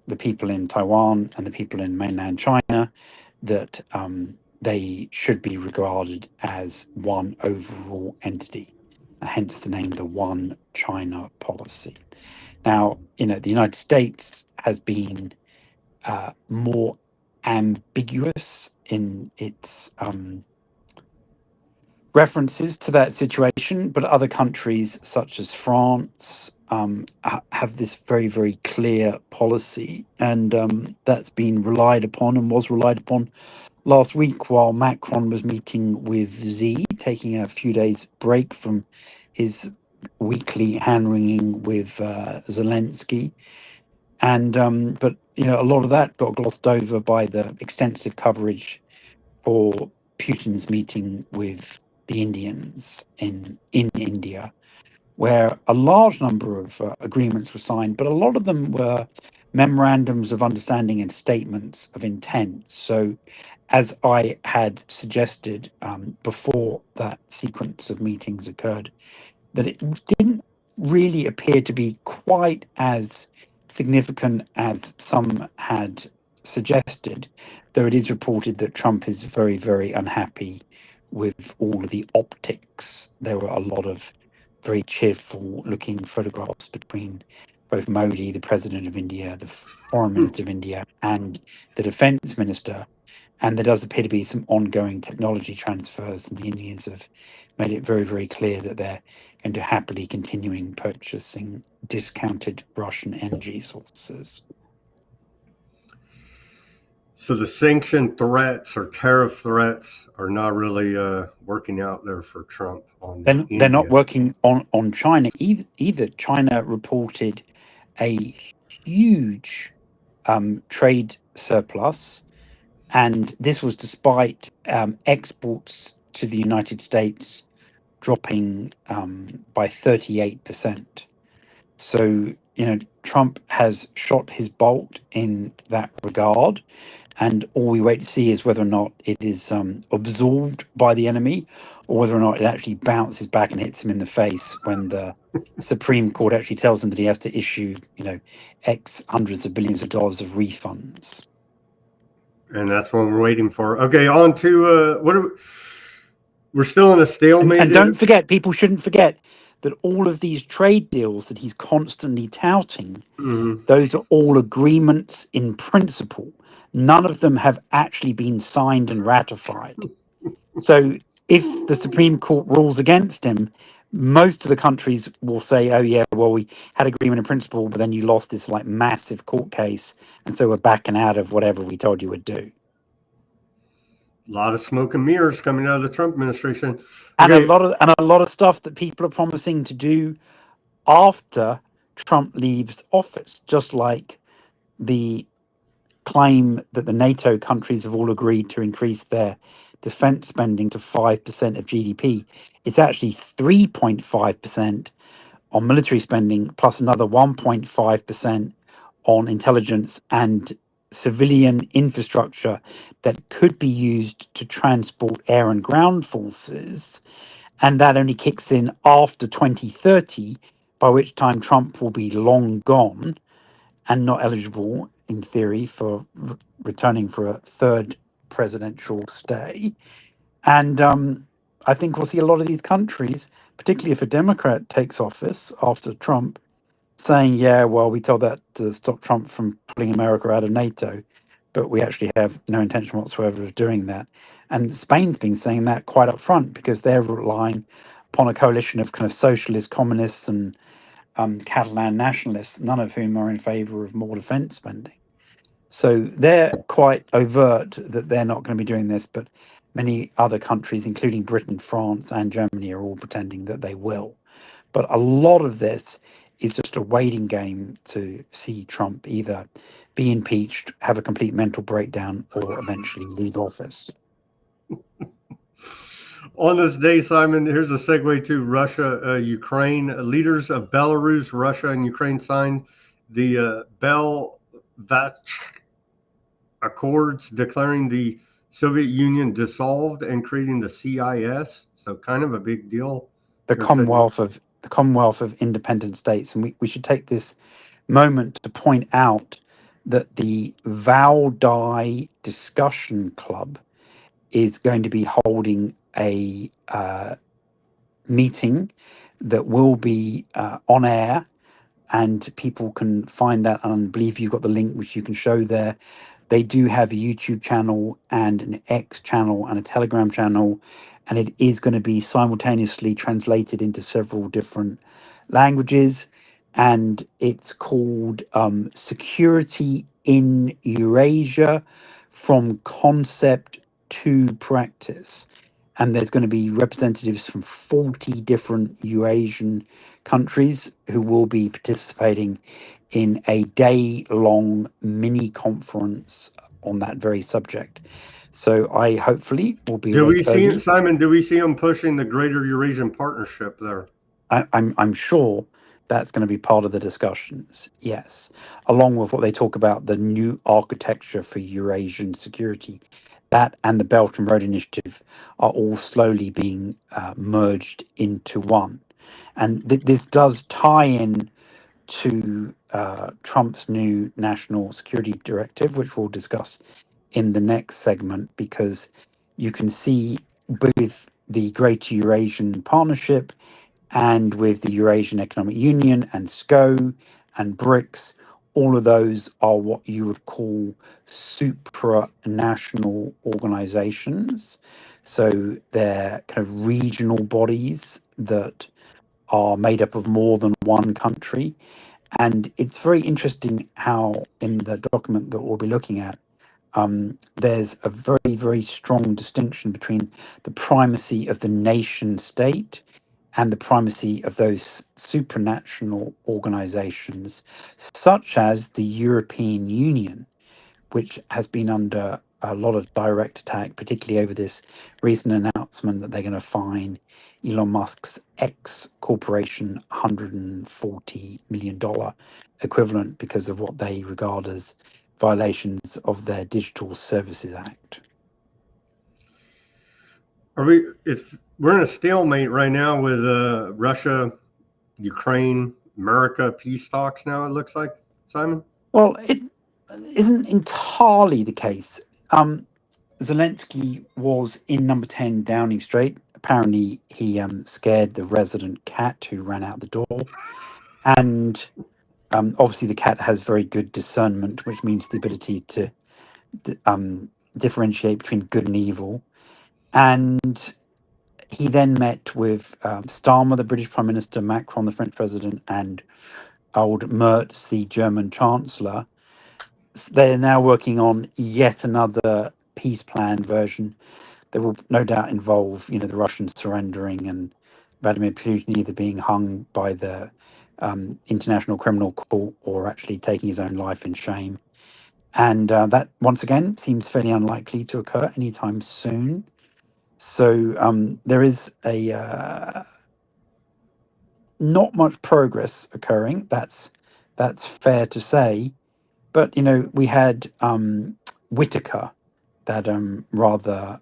the people in Taiwan and the people in mainland China, that they should be regarded as one overall entity, hence the name, the One China policy. Now, the United States has been more ambiguous in its references to that situation, but other countries such as France have this very, very clear policy, and that's been relied upon and was relied upon last week while Macron was meeting with Xi, taking a few days break from his weekly hand-wringing with Zelensky. And but a lot of that got glossed over by the extensive coverage for Putin's meeting with the Indians in India, where a large number of agreements were signed, but a lot of them were memorandums of understanding and statements of intent. So, as I had suggested before that sequence of meetings occurred, that it didn't really appear to be quite as significant as some had suggested, though it is reported that Trump is very, very unhappy with all of the optics. There were a lot of very cheerful looking photographs between both Modi, the president of India, the foreign minister of India, and the defense minister. And there does appear to be some ongoing technology transfers, and the Indians have made it very, very clear that they're going to happily continuing purchasing discounted Russian energy sources. So the sanction threats or tariff threats are not really working out there for Trump on They're not working on China either. China reported a huge trade surplus, and this was despite exports to the United States dropping by 38%. So, Trump has shot his bolt in that regard, and all we wait to see is whether or not it is absorbed by the enemy, or whether or not it actually bounces back and hits him in the face when the Supreme Court actually tells him that he has to issue, X hundreds of billions of dollars of refunds. And that's what we're waiting for. Okay, on to we're still in a stalemate. And don't forget, people shouldn't forget that all of these trade deals that he's constantly touting, those are all agreements in principle. None of them have actually been signed and ratified. So if the Supreme Court rules against him, most of the countries will say, oh yeah, well, we had agreement in principle, but then you lost this like massive court case, and so we're backing out of whatever we told you would do. A lot of smoke and mirrors coming out of the Trump administration. And a lot of stuff that people are promising to do after Trump leaves office, just like the claim that the NATO countries have all agreed to increase their defense spending to 5% of GDP. It's actually 3.5% on military spending, plus another 1.5% on intelligence and civilian infrastructure that could be used to transport air and ground forces. And that only kicks in after 2030, by which time Trump will be long gone and not eligible, in theory, for returning for a third presidential stay. And I think we'll see a lot of these countries, particularly if a Democrat takes office after Trump, saying, yeah, well, we told that to stop Trump from pulling America out of NATO, but we actually have no intention whatsoever of doing that. And Spain's been saying that quite up front because they're relying upon a coalition of kind of socialist, communists, and Catalan nationalists, none of whom are in favour of more defence spending. So they're quite overt that they're not going to be doing this, but many other countries, including Britain, France, and Germany, are all pretending that they will. But a lot of this is just a waiting game to see Trump either be impeached, have a complete mental breakdown, or eventually leave office. On this day, Simon, here's a segue to Russia, Ukraine. Leaders of Belarus, Russia, and Ukraine signed the Belvatsk Accords, declaring the Soviet Union dissolved and creating the CIS. So kind of a big deal. The Commonwealth of Independent States, and we should take this moment to point out that the Valdai Discussion Club is going to be holding a meeting that will be on air, and people can find that. And I believe you've got the link, which you can show there. They do have a YouTube channel and an X channel and a Telegram channel, and it is going to be simultaneously translated into several different languages. And it's called Security in Eurasia, from Concept to Practice. And there's going to be representatives from 40 different Eurasian countries who will be participating in a day-long mini conference on that very subject. So I hopefully will be. Do we see, Simon? Do we see them pushing the Greater Eurasian Partnership there? I'm sure that's going to be part of the discussions. Yes, along with what they talk about, the new architecture for Eurasian security. That and the Belt and Road Initiative are all slowly being merged into one. And this does tie in to Trump's new national security directive, which we'll discuss in the next segment, because you can see with the Greater Eurasian Partnership and with the Eurasian Economic Union and SCO and BRICS, all of those are what you would call supranational organizations. So they're kind of regional bodies that are made up of more than one country. And it's very interesting how in the document that we'll be looking at, there's a very, very strong distinction between the primacy of the nation state and the primacy of those supranational organizations, such as the European Union, which has been under a lot of direct attack, particularly over this recent announcement that they're going to fine Elon Musk's X corporation $140 million equivalent because of what they regard as violations of their Digital Services Act. We're in a stalemate right now with Russia, Ukraine, America peace talks now, it looks like, Simon? Well, it isn't entirely the case. Zelensky was in number 10 Downing Street. Apparently, he scared the resident cat who ran out the door. And obviously, the cat has very good discernment, which means the ability to differentiate between good and evil. And he then met with Starmer, the British Prime Minister, Macron, the French President, and old Merz, the German Chancellor. They're now working on yet another peace plan version that will no doubt involve, the Russians surrendering and Vladimir Putin either being hung by the International Criminal Court or actually taking his own life in shame. And that, once again, seems fairly unlikely to occur anytime soon. So there is not much progress occurring. That's fair to say. But, we had Whitaker, that rather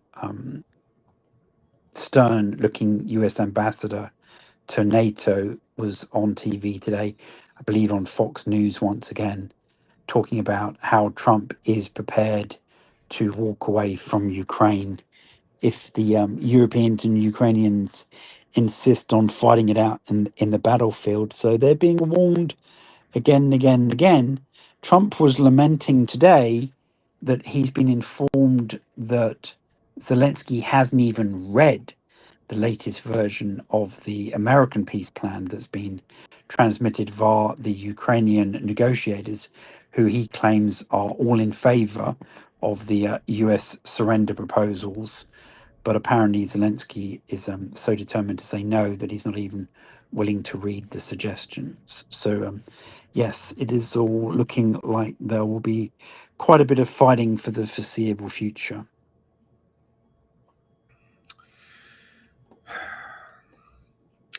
stern-looking US ambassador to NATO, was on TV today, I believe on Fox News once again, talking about how Trump is prepared to walk away from Ukraine if the Europeans and Ukrainians insist on fighting it out in the battlefield. So they're being warned again and again and again. Trump was lamenting today that he's been informed that Zelensky hasn't even read the latest version of the American peace plan that's been transmitted via the Ukrainian negotiators, who he claims are all in favor of the US surrender proposals. But apparently Zelensky is so determined to say no that he's not even willing to read the suggestions. So, yes, it is all looking like there will be quite a bit of fighting for the foreseeable future.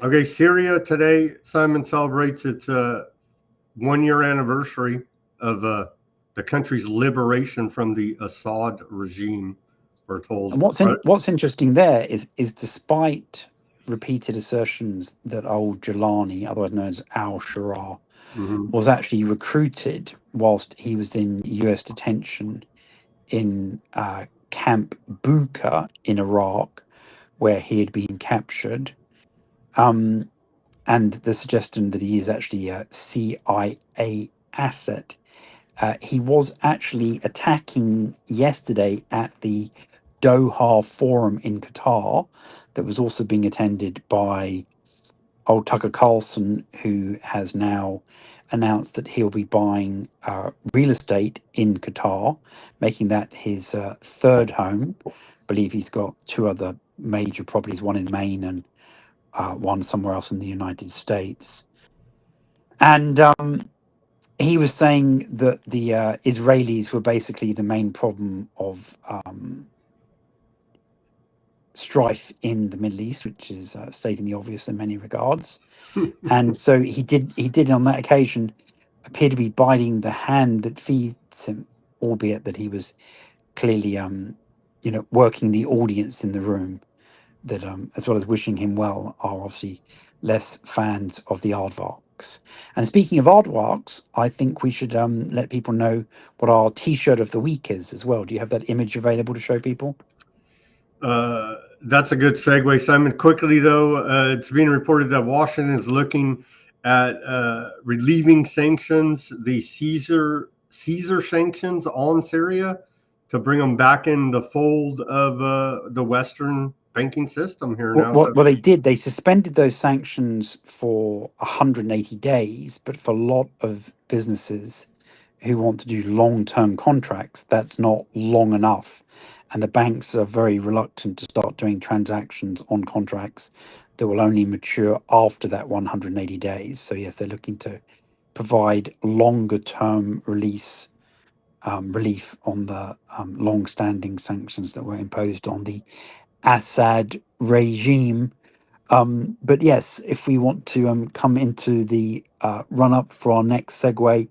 Okay, Syria today, Simon, celebrates its 1-year anniversary of the country's liberation from the Assad regime, we're told. And what's interesting there is despite repeated assertions that old Jelani, otherwise known as al-Sharaa, was actually recruited whilst he was in US detention in Camp Buka in Iraq, where he had been captured. And the suggestion that he is actually a CIA asset. He was actually attacking yesterday at the Doha Forum in Qatar, that was also being attended by old Tucker Carlson, who has now announced that he'll be buying real estate in Qatar, making that his third home. I believe he's got 2 other major properties, one in Maine and one somewhere else in the United States. And he was saying that the Israelis were basically the main problem of strife in the Middle East, which is stating the obvious in many regards. And so he did on that occasion appear to be biting the hand that feeds him, albeit that he was clearly working the audience in the room, that as well as wishing him well, are obviously less fans of the aardvarks. And speaking of aardvarks, I think we should let people know what our T-shirt of the week is as well. Do you have that image available to show people? That's a good segue, Simon. Quickly, though, it's being reported that Washington is looking at relieving sanctions, the Caesar sanctions on Syria, to bring them back in the fold of the Western banking system here now. Well, they did. They suspended those sanctions for 180 days, but for a lot of businesses who want to do long-term contracts, that's not long enough. And the banks are very reluctant to start doing transactions on contracts that will only mature after that 180 days. So yes, they're looking to provide longer-term relief on the long-standing sanctions that were imposed on the Assad regime. But yes, if we want to come into the run-up for our next segue,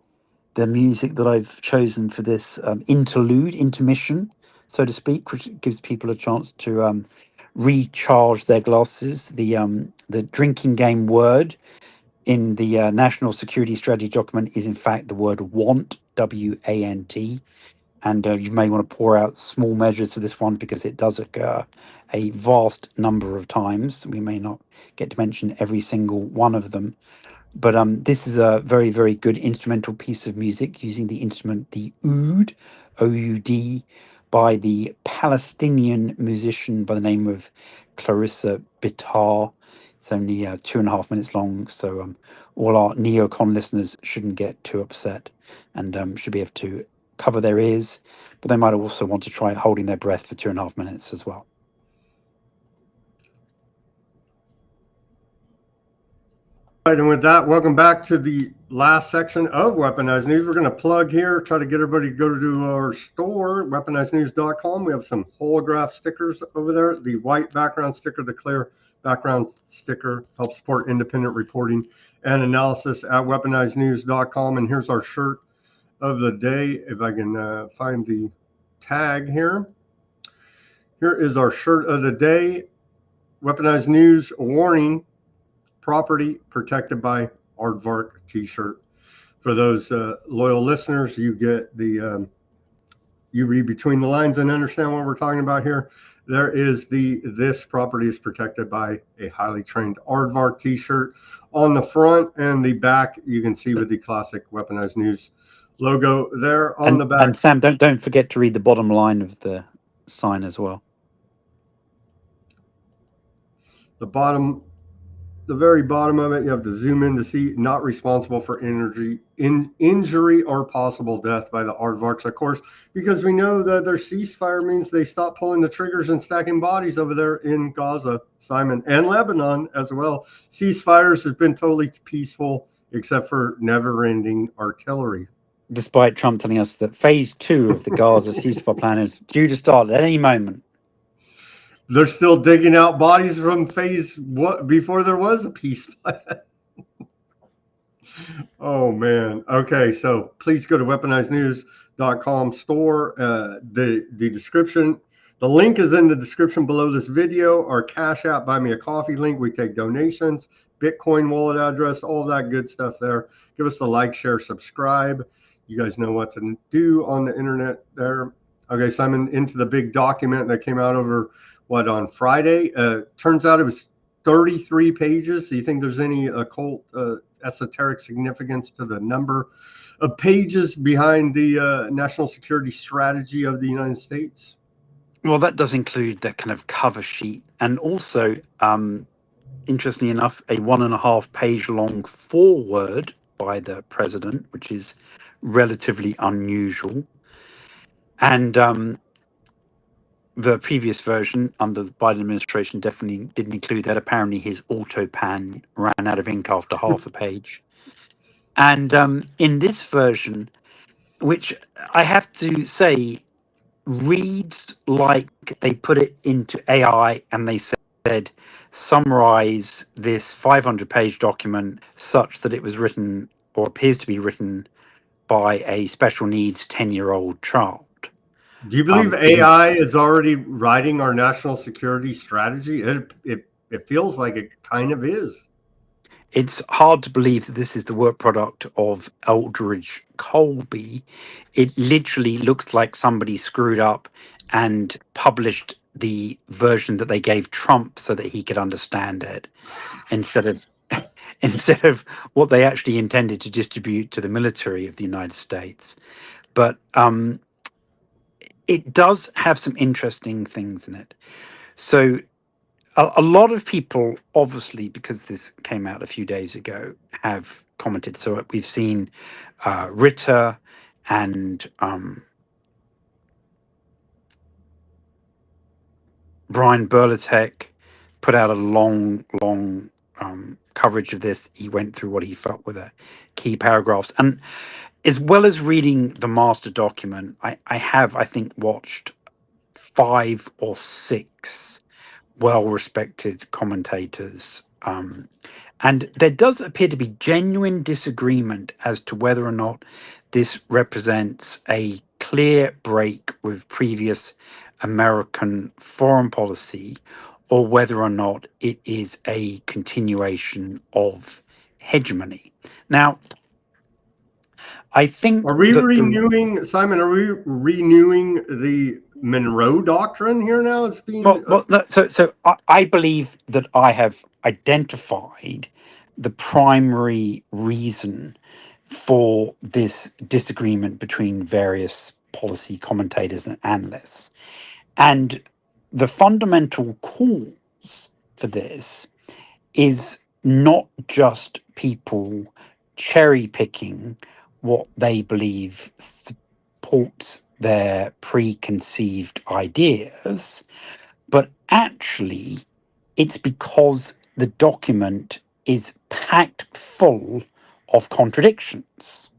the music that I've chosen for this intermission, so to speak, which gives people a chance to recharge their glasses. The drinking game word in the National Security Strategy document is in fact the word want, W-A-N-T. And you may want to pour out small measures for this one because it does occur a vast number of times. We may not get to mention every single one of them. But this is a very, very good instrumental piece of music using the instrument, the oud, O-U-D, by the Palestinian musician by the name of Clarissa Bitar. It's only 2.5 minutes long, so all our neocon listeners shouldn't get too upset and should be able to cover their ears, but they might also want to try holding their breath for 2.5 minutes as well. Right, and with that, welcome back to the last section of Weaponized News. We're going to plug here, try to get everybody to go to our store, weaponizednews.com. We have some holograph stickers over there. The white background sticker, the clear background sticker, helps support independent reporting and analysis at weaponizednews.com. And here's our shirt of the day, if I can find the tag here. Here is our shirt of the day, Weaponized News warning, property protected by aardvark t-shirt. For those loyal listeners, you get the you read between the lines and understand what we're talking about here. There is this property is protected by a highly trained aardvark t-shirt. On the front and the back, you can see with the classic Weaponized News logo there on the back. And Sam, don't forget to read the bottom line of the sign as well. The very bottom of it, you have to zoom in to see not responsible for injury or possible death by the aardvarks, of course, because we know that their ceasefire means they stop pulling the triggers and stacking bodies over there in Gaza, Simon, and Lebanon as well. Ceasefires have been totally peaceful except for never-ending artillery. Despite Trump telling us that phase 2 of the Gaza ceasefire plan is due to start at any moment. They're still digging out bodies from phase what before there was a peace plan. Oh man. Okay, so please go to weaponizednews.com store. The description, the link is in the description below this video. Our Cash App, buy me a coffee link. We take donations, Bitcoin wallet address, all that good stuff there. Give us a like, share, subscribe. You guys know what to do on the internet there. Okay, Simon, into the big document that came out over on Friday. Turns out it was 33 pages. Do you think there's any occult esoteric significance to the number of pages behind the national security strategy of the United States? Well, that does include that kind of cover sheet, and also, interestingly enough, a 1.5 page long foreword by the president, which is relatively unusual. And the previous version under the Biden administration definitely didn't include that. Apparently, his AutoPan ran out of ink after half a page. And in this version, which I have to say reads like they put it into AI and they said, summarize this 500-page document such that it was written or appears to be written by a special needs 10-year-old child. Do you believe AI is already writing our national security strategy? It feels like it kind of is. It's hard to believe that this is the work product of Eldridge Colby. It literally looks like somebody screwed up and published the version that they gave Trump so that he could understand it, instead of what they actually intended to distribute to the military of the United States. But it does have some interesting things in it. So a lot of people, obviously, because this came out a few days ago, have commented. So we've seen Ritter and Brian Berlatek put out a long coverage of this. He went through what he felt were the key paragraphs. And as well as reading the master document, I have, I think, watched 5 or 6 well-respected commentators. And there does appear to be genuine disagreement as to whether or not this represents a clear break with previous American foreign policy, or whether or not it is a continuation of hegemony. Now, I think Are we renewing, Simon? Are we renewing the Monroe Doctrine here now? It's being so I believe that I have identified the primary reason for this disagreement between various policy commentators and analysts, and the fundamental cause for this is not just people cherry picking what they believe supports their preconceived ideas, but actually it's because the document is packed full of contradictions.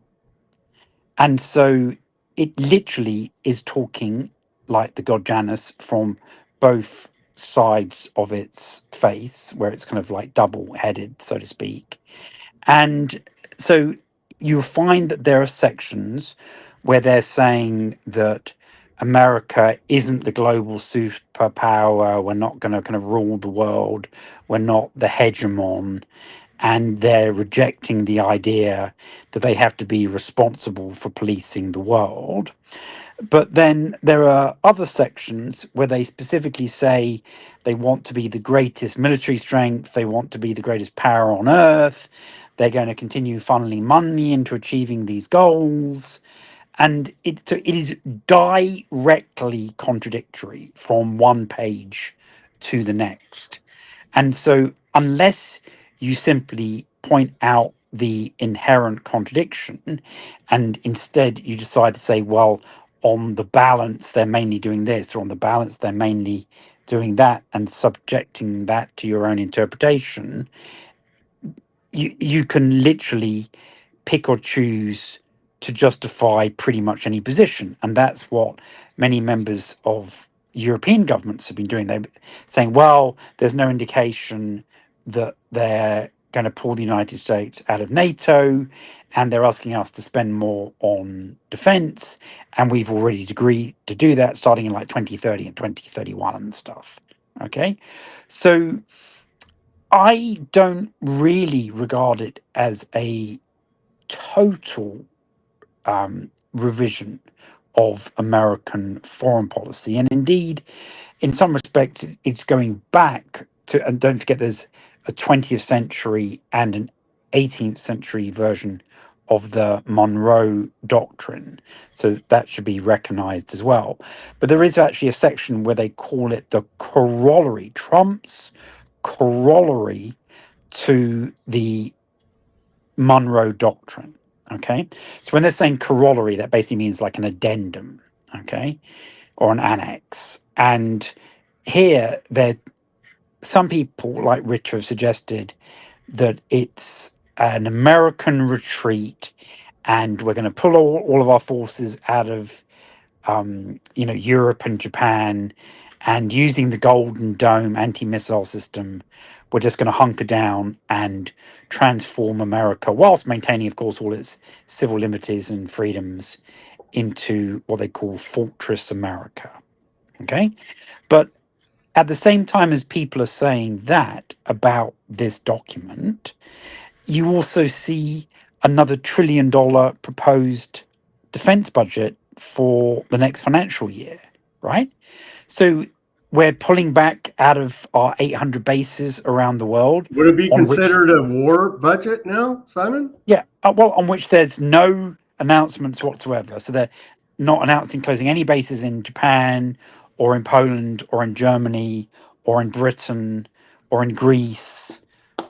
And so it literally is talking like the god Janus from both sides of its face, where it's kind of like double-headed, so to speak. And so you find that there are sections where they're saying that America isn't the global superpower, we're not going to kind of rule the world, we're not the hegemon. and they're rejecting the idea that they have to be responsible for policing the world. But then there are other sections where they specifically say they want to be the greatest military strength, they want to be the greatest power on earth, they're going to continue funneling money into achieving these goals. And so it is directly contradictory from one page to the next. And so, unless you simply point out the inherent contradiction and instead you decide to say, well, on the balance, they're mainly doing this, or on the balance, they're mainly doing that, and subjecting that to your own interpretation, you can literally pick or choose to justify pretty much any position. And that's what many members of European governments have been doing. They're saying, well, there's no indication that they're going to pull the United States out of NATO, and they're asking us to spend more on defense. And we've already agreed to do that starting in like 2030 and 2031 and stuff. Okay. So I don't really regard it as a total revision of American foreign policy. And indeed, in some respects, it's going back to, and don't forget, there's a 20th century and an 18th century version of the Monroe Doctrine. So that should be recognized as well. But there is actually a section where they call it the corollary, Trump's corollary to the Monroe Doctrine. Okay. So when they're saying corollary, that basically means like an addendum, okay, or an annex. And here, some people like Ritter have suggested that it's an American retreat and we're going to pull all of our forces out of Europe and Japan, and using the Golden Dome anti-missile system, we're just going to hunker down and transform America, whilst maintaining, of course, all its civil liberties and freedoms, into what they call Fortress America. Okay? But at the same time as people are saying that about this document, you also see another $1 trillion proposed defense budget for the next financial year, right? So we're pulling back out of our 800 bases around the world. Would it be on which, considered a war budget now, Simon? yeah, well, on which there's no announcements whatsoever. So they're not announcing closing any bases in Japan or in Poland or in Germany or in Britain or in Greece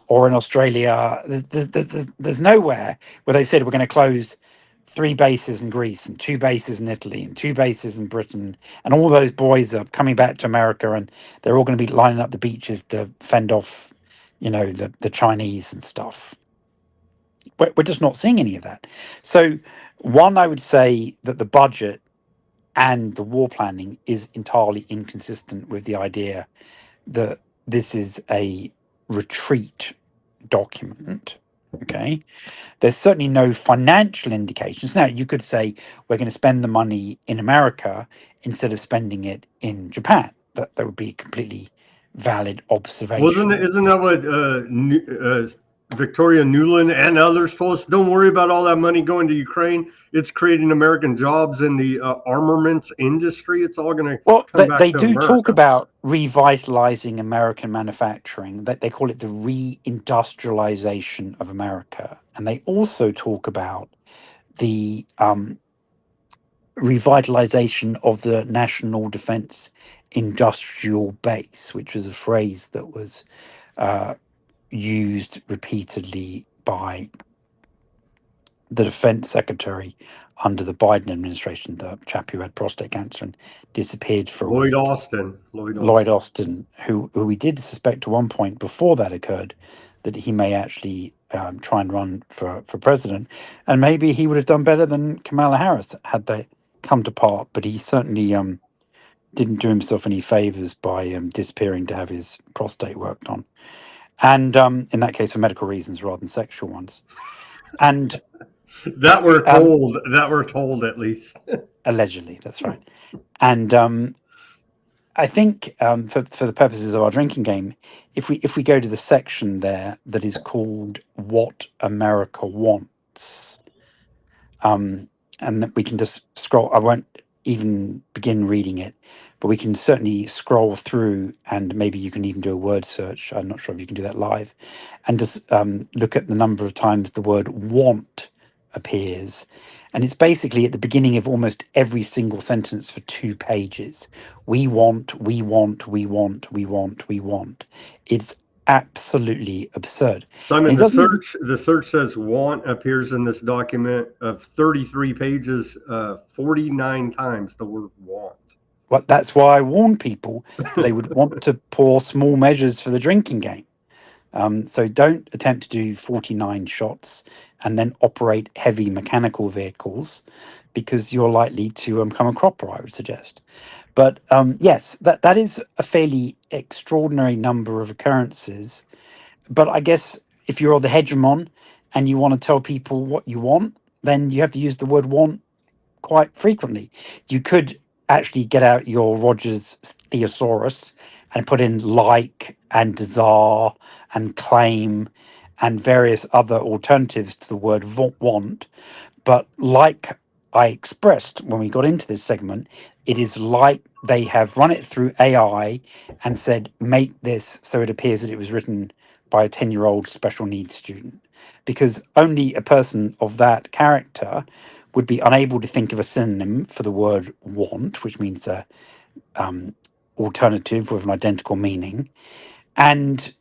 or in Australia. There's nowhere where they've said we're going to close 3 bases in Greece and 2 bases in Italy and 2 bases in Britain, and all those boys are coming back to America, and they're all going to be lining up the beaches to fend off, the Chinese and stuff. We're just not seeing any of that. So, one, I would say that the budget and the war planning is entirely inconsistent with the idea that this is a retreat document. Okay. There's certainly no financial indications. Now, you could say we're going to spend the money in America instead of spending it in Japan. That would be a completely valid observation. Isn't that what Victoria Nuland and others told us? Don't worry about all that money going to Ukraine. It's creating American jobs in the armaments industry. It's all going to come back they to do America. talk about revitalizing American manufacturing. That they call it the reindustrialization of America, and they also talk about the revitalization of the National Defense Industrial Base, which was a phrase that was used repeatedly by the defense secretary under the Biden administration, the chap who had prostate cancer and disappeared for a week. Lloyd Austin, who we did suspect at one point before that occurred that he may actually try and run for president, and maybe he would have done better than Kamala Harris had they come to part. But he certainly didn't do himself any favors by disappearing to have his prostate worked on, and in that case for medical reasons rather than sexual ones. And that we're told at least. Allegedly, that's right. And I think for the purposes of our drinking game, if we go to the section there that is called "What America Wants," and that we can just scroll. I won't even begin reading it, but we can certainly scroll through, and maybe you can even do a word search. I'm not sure if you can do that live, and just look at the number of times the word "want" appears. And it's basically at the beginning of almost every single sentence for 2 pages. We want, we want, we want, we want, we want. It's absolutely absurd. And Simon, it doesn't even, the search says want appears in this document of 33 pages, 49 times the word want. well, that's why I warn people that they would want to pour small measures for the drinking game. So don't attempt to do 49 shots and then operate heavy mechanical vehicles, because you're likely to come a cropper, I would suggest. But yes, that is a fairly extraordinary number of occurrences. But I guess if you're the hegemon and you want to tell people what you want, then you have to use the word want quite frequently. You could actually get out your Rogers thesaurus and put in like and desire and claim and various other alternatives to the word want. But like I expressed when we got into this segment, it is like they have run it through AI and said, make this so it appears that it was written by a 10-year-old special needs student. Because only a person of that character would be unable to think of a synonym for the word want, which means a alternative with an identical meaning. And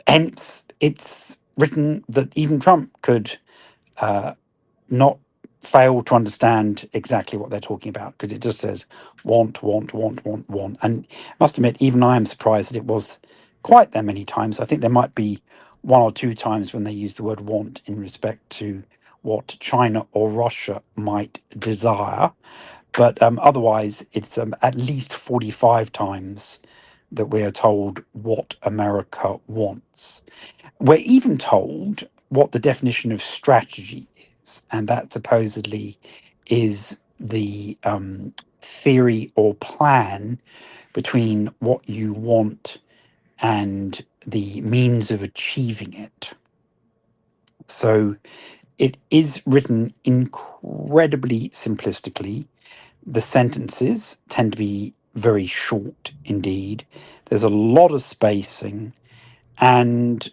hence it's written that even Trump could not fail to understand exactly what they're talking about, because it just says want, want, want, want, want. And I must admit, even I am surprised that it was quite that many times. I think there might be 1 or 2 times when they use the word want in respect to what China or Russia might desire. But otherwise, it's at least 45 times that we are told what America wants. We're even told what the definition of strategy is, and that supposedly is the theory or plan between what you want and the means of achieving it. So it is written incredibly simplistically. The sentences tend to be very short indeed. There's a lot of spacing, and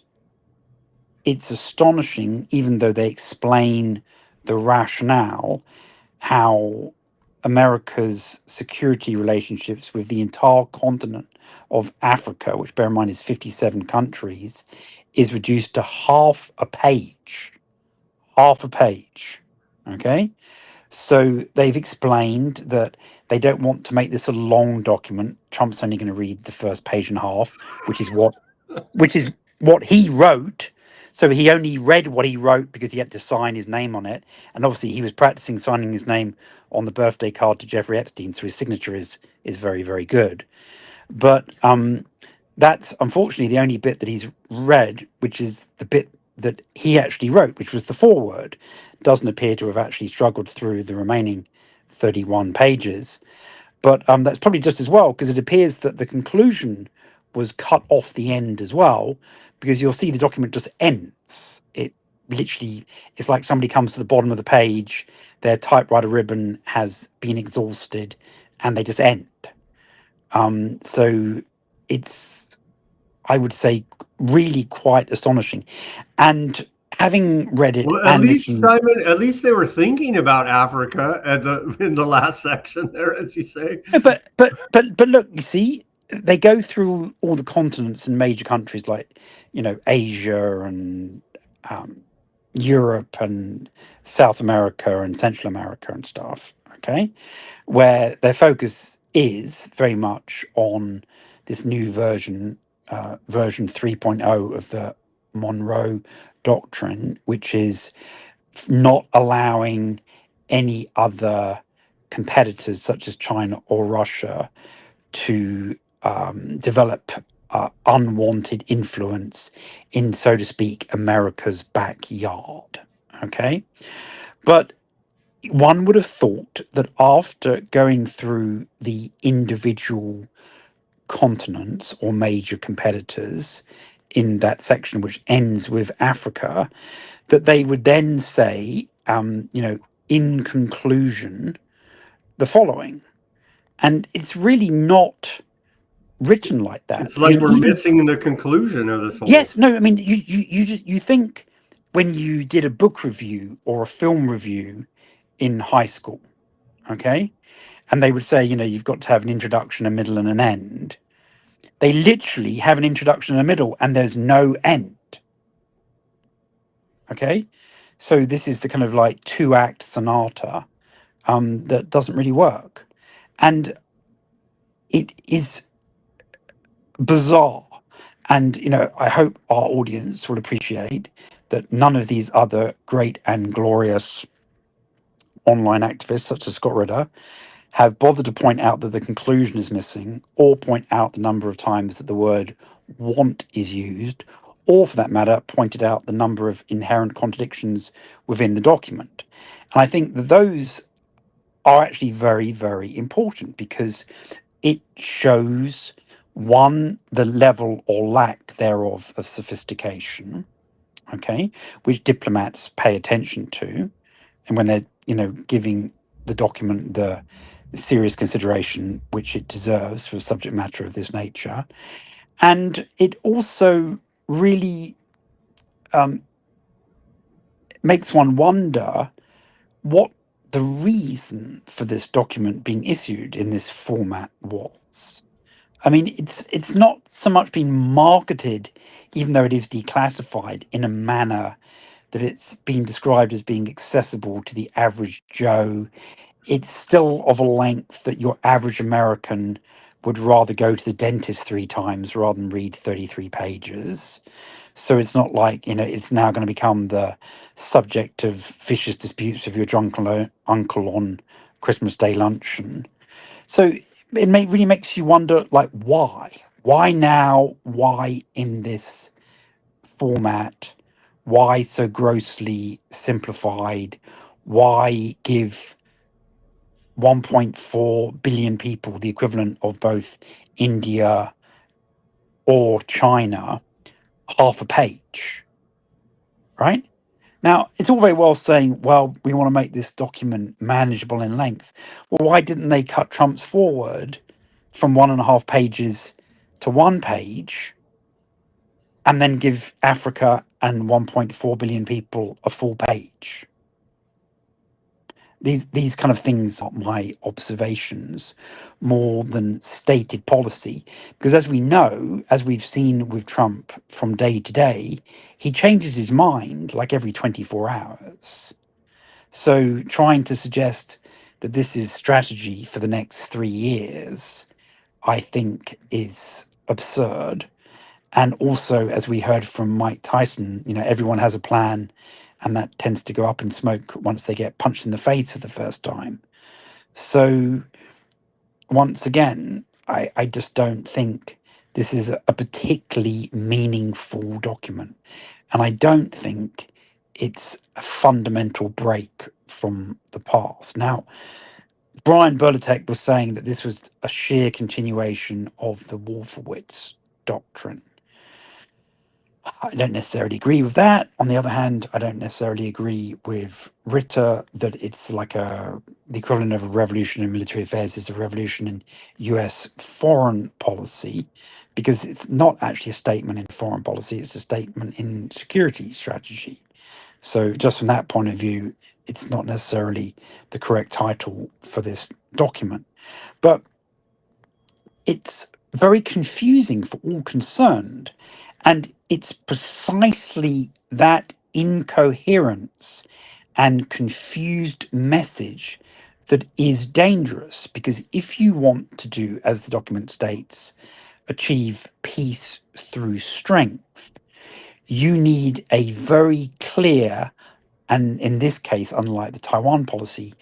it's astonishing, even though they explain the rationale, how America's security relationships with the entire continent of Africa, which bear in mind is 57 countries, is reduced to half a page. Half a page. Okay? So they've explained that they don't want to make this a long document. Trump's only going to read the first page and a half, which is what he wrote. So he only read what he wrote because he had to sign his name on it. And obviously he was practicing signing his name on the birthday card to Jeffrey Epstein, so his signature is very, very good. But that's unfortunately the only bit that he's read, which is the bit that he actually wrote, which was the foreword. Doesn't appear to have actually struggled through the remaining 31 pages. But that's probably just as well, because it appears that the conclusion was cut off the end as well, because you'll see the document just ends. It literally, it's like somebody comes to the bottom of the page, their typewriter ribbon has been exhausted, and they just end. So it's, I would say, really quite astonishing. And having read it Well, at and least listened, Simon, at least they were thinking about Africa at the in the last section there, as you say. no, but look, you see, they go through all the continents and major countries like, Asia and Europe and South America and Central America and stuff. Okay, where their focus is very much on this new version 3.0 of the Monroe Doctrine, which is not allowing any other competitors such as China or Russia to develop unwanted influence in, so to speak, America's backyard. Okay. But one would have thought that after going through the individual continents or major competitors in that section, which ends with Africa, that they would then say, in conclusion, the following. And it's really not written like that. It's like we're missing the conclusion of this whole. Yes, no, I mean, you think when you did a book review or a film review in high school, okay, and they would say, you've got to have an introduction, a middle, and an end. They literally have an introduction and a middle, and there's no end. Okay, so this is the kind of like 2-act sonata that doesn't really work, and it is bizarre. And I hope our audience will appreciate that none of these other great and glorious online activists, such as Scott Ritter, have bothered to point out that the conclusion is missing, or point out the number of times that the word want is used, or for that matter, pointed out the number of inherent contradictions within the document. And I think that those are actually very, very important, because it shows, one, the level or lack thereof of sophistication, okay, which diplomats pay attention to, and when they're giving the document the serious consideration which it deserves for a subject matter of this nature. And it also really makes one wonder what the reason for this document being issued in this format was. I mean, it's not so much been marketed, even though it is declassified, in a manner that it's been described as being accessible to the average Joe. It's still of a length that your average American would rather go to the dentist 3 times rather than read 33 pages. So it's not like, it's now going to become the subject of vicious disputes with your drunk uncle on Christmas Day luncheon. So it really makes you wonder, like, why? Why now? Why in this format? Why so grossly simplified? Why give 1.4 billion people, the equivalent of both India or China, half a page? Right? Now, it's all very well saying, well, we want to make this document manageable in length. Well, why didn't they cut Trump's forward from 1.5 pages to 1 page, and then give Africa and 1.4 billion people a full page? These kind of things are my observations more than stated policy, because as we know, as we've seen with Trump from day to day, he changes his mind like every 24 hours. So trying to suggest that this is strategy for the next 3 years, I think, is absurd. And also, as we heard from Mike Tyson, everyone has a plan, and that tends to go up in smoke once they get punched in the face for the first time. So once again, I just don't think this is a particularly meaningful document. And I don't think it's a fundamental break from the past. Now, Brian Berlitek was saying that this was a sheer continuation of the Wolfowitz doctrine. I don't necessarily agree with that. On the other hand, I don't necessarily agree with Ritter that it's like the equivalent of a revolution in military affairs is a revolution in US foreign policy, because it's not actually a statement in foreign policy, it's a statement in security strategy. So just from that point of view, it's not necessarily the correct title for this document. But it's very confusing for all concerned. And it's precisely that incoherence and confused message that is dangerous, because if you want to do, as the document states, achieve peace through strength, you need a very clear, and in this case, unlike the Taiwan policy,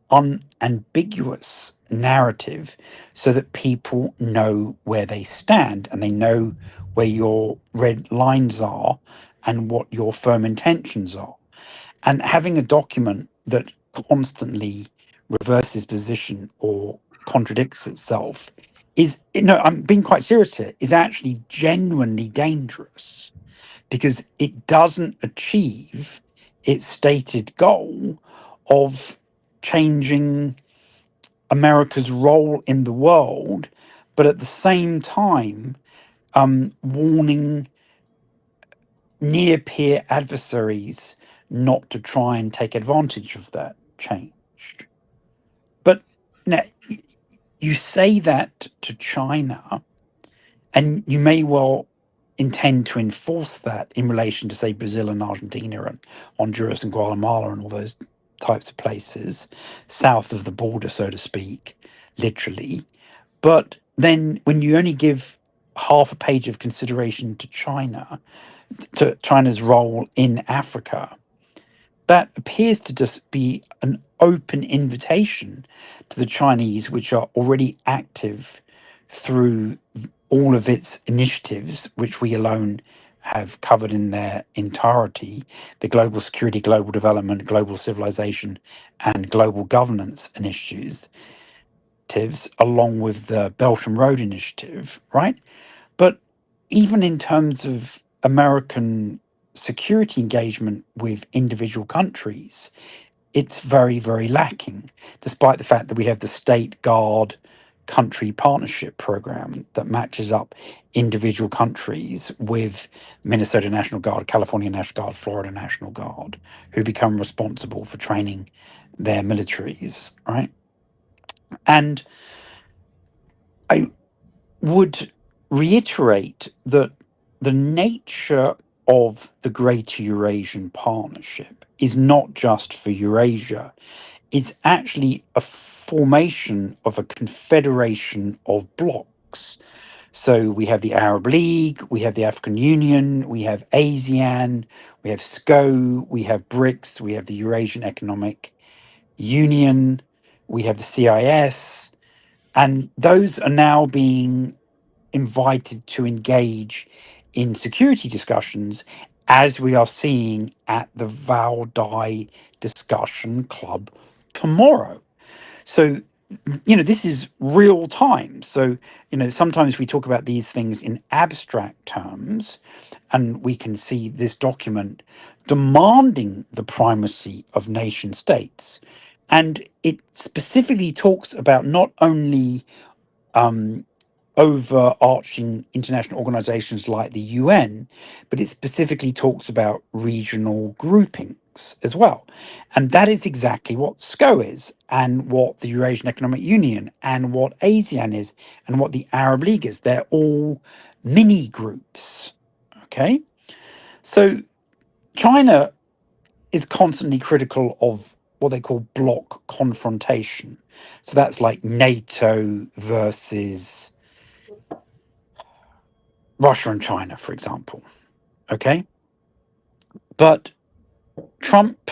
unambiguous narrative, so that people know where they stand and they know where your red lines are and what your firm intentions are. And having a document that constantly reverses position or contradicts itself is, no, I'm being quite serious here, is actually genuinely dangerous, because it doesn't achieve its stated goal of changing America's role in the world, but at the same time warning near peer adversaries not to try and take advantage of that change. But now, you say that to China, and you may well intend to enforce that in relation to, say, Brazil and Argentina and Honduras and Guatemala and all those types of places, south of the border, so to speak, literally. But then when you only give half a page of consideration to China, to China's role in Africa, that appears to just be an open invitation to the Chinese, which are already active through all of its initiatives, which we alone have covered in their entirety: the global security, global development, global civilization, and global governance initiatives, along with the Belt and Road Initiative, right? But even in terms of American security engagement with individual countries, it's very, very lacking, despite the fact that we have the State Guard country partnership program that matches up individual countries with Minnesota National Guard, California National Guard, Florida National Guard, who become responsible for training their militaries, right? And I would reiterate that the nature of the Greater Eurasian Partnership is not just for Eurasia. It's actually a formation of a confederation of blocs. So we have the Arab League, we have the African Union, we have ASEAN, we have SCO, we have BRICS, we have the Eurasian Economic Union, we have the CIS, and those are now being invited to engage in security discussions, as we are seeing at the Valdai Discussion Club tomorrow. So, this is real time. So, sometimes we talk about these things in abstract terms, and we can see this document demanding the primacy of nation states. And it specifically talks about not only overarching international organizations like the UN, but it specifically talks about regional groupings as well. And that is exactly what SCO is, and what the Eurasian Economic Union, and what ASEAN is, and what the Arab League is. They're all mini groups. Okay? So China is constantly critical of what they call bloc confrontation. So that's like NATO versus Russia and China, for example. Okay? But Trump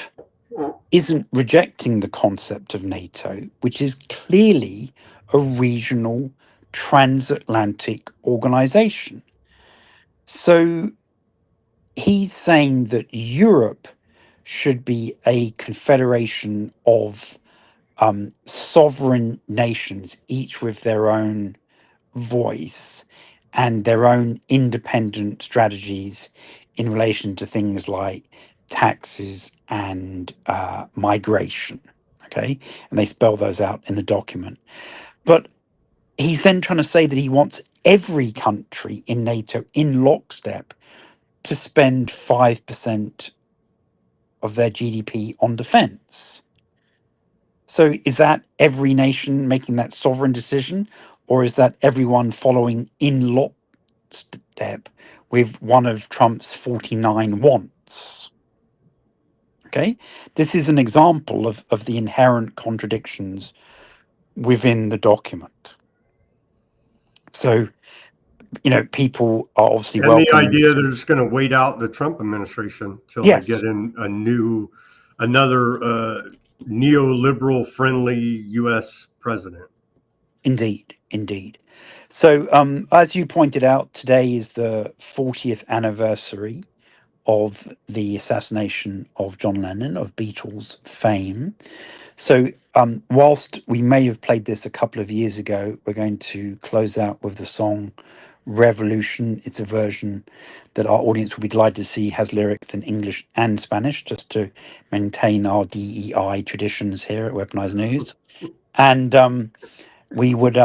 isn't rejecting the concept of NATO, which is clearly a regional transatlantic organization. So he's saying that Europe should be a confederation of sovereign nations, each with their own voice and their own independent strategies in relation to things like taxes and migration. Okay. And they spell those out in the document. But he's then trying to say that he wants every country in NATO in lockstep to spend 5% of their GDP on defense. So is that every nation making that sovereign decision, or is that everyone following in lockstep with one of Trump's 49 wants? Okay, this is an example of the inherent contradictions within the document. So, people are obviously And the welcome. idea they're just going to wait out the Trump administration till Yes. they get in another neoliberal friendly U.S. president. Indeed. So, as you pointed out, today is the 40th anniversary of the assassination of John Lennon, of Beatles fame. So whilst we may have played this a couple of years ago, we're going to close out with the song Revolution. It's a version that our audience will be delighted to see has lyrics in English and Spanish, just to maintain our DEI traditions here at Weaponized News. And we would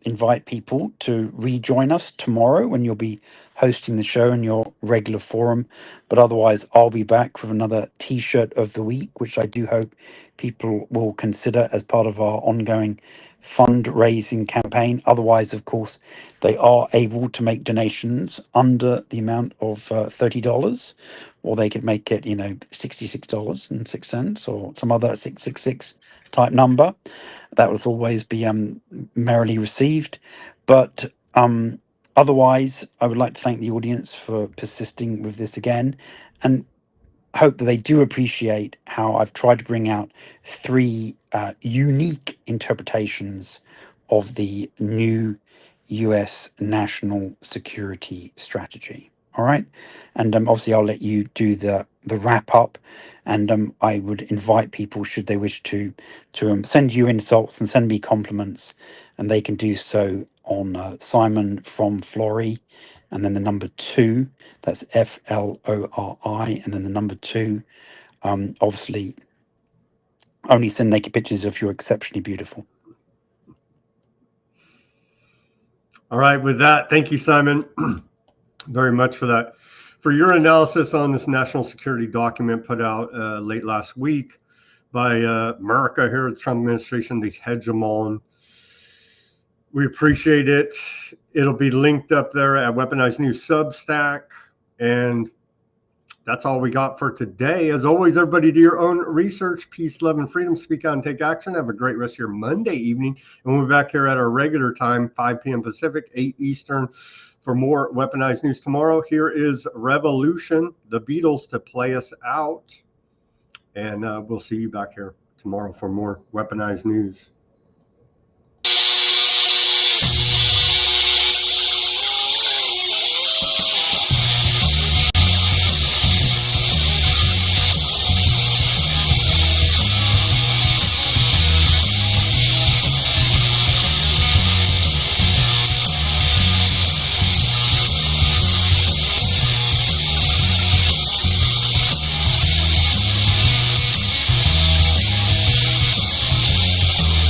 invite people to rejoin us tomorrow when you'll be hosting the show in your regular forum. But otherwise, I'll be back with another T-shirt of the week, which I do hope people will consider as part of our ongoing fundraising campaign. Otherwise, of course, they are able to make donations under the amount of $30, or they could make it, $66.06 or some other 666 type number. That would always be merrily received. But otherwise, I would like to thank the audience for persisting with this again, and hope that they do appreciate how I've tried to bring out three unique interpretations of the new US national security strategy. All right. And obviously, I'll let you do the wrap up. And I would invite people, should they wish to send you insults and send me compliments, and they can do so on Simon from Flory, and then the number 2. That's FLORI, and then the number 2. Obviously, only send naked pictures if you're exceptionally beautiful. All right. With that, thank you, Simon, very much for that. For your analysis on this national security document put out late last week by America here, the Trump administration, the hegemon. We appreciate it. It'll be linked up there at Weaponized News Substack. And that's all we got for today. As always, everybody, do your own research. Peace, love, and freedom. Speak out and take action. Have a great rest of your Monday evening. And we'll be back here at our regular time, 5 p.m. Pacific, 8 Eastern, for more Weaponized News tomorrow. Here is Revolution, the Beatles, to play us out. And we'll see you back here tomorrow for more Weaponized News.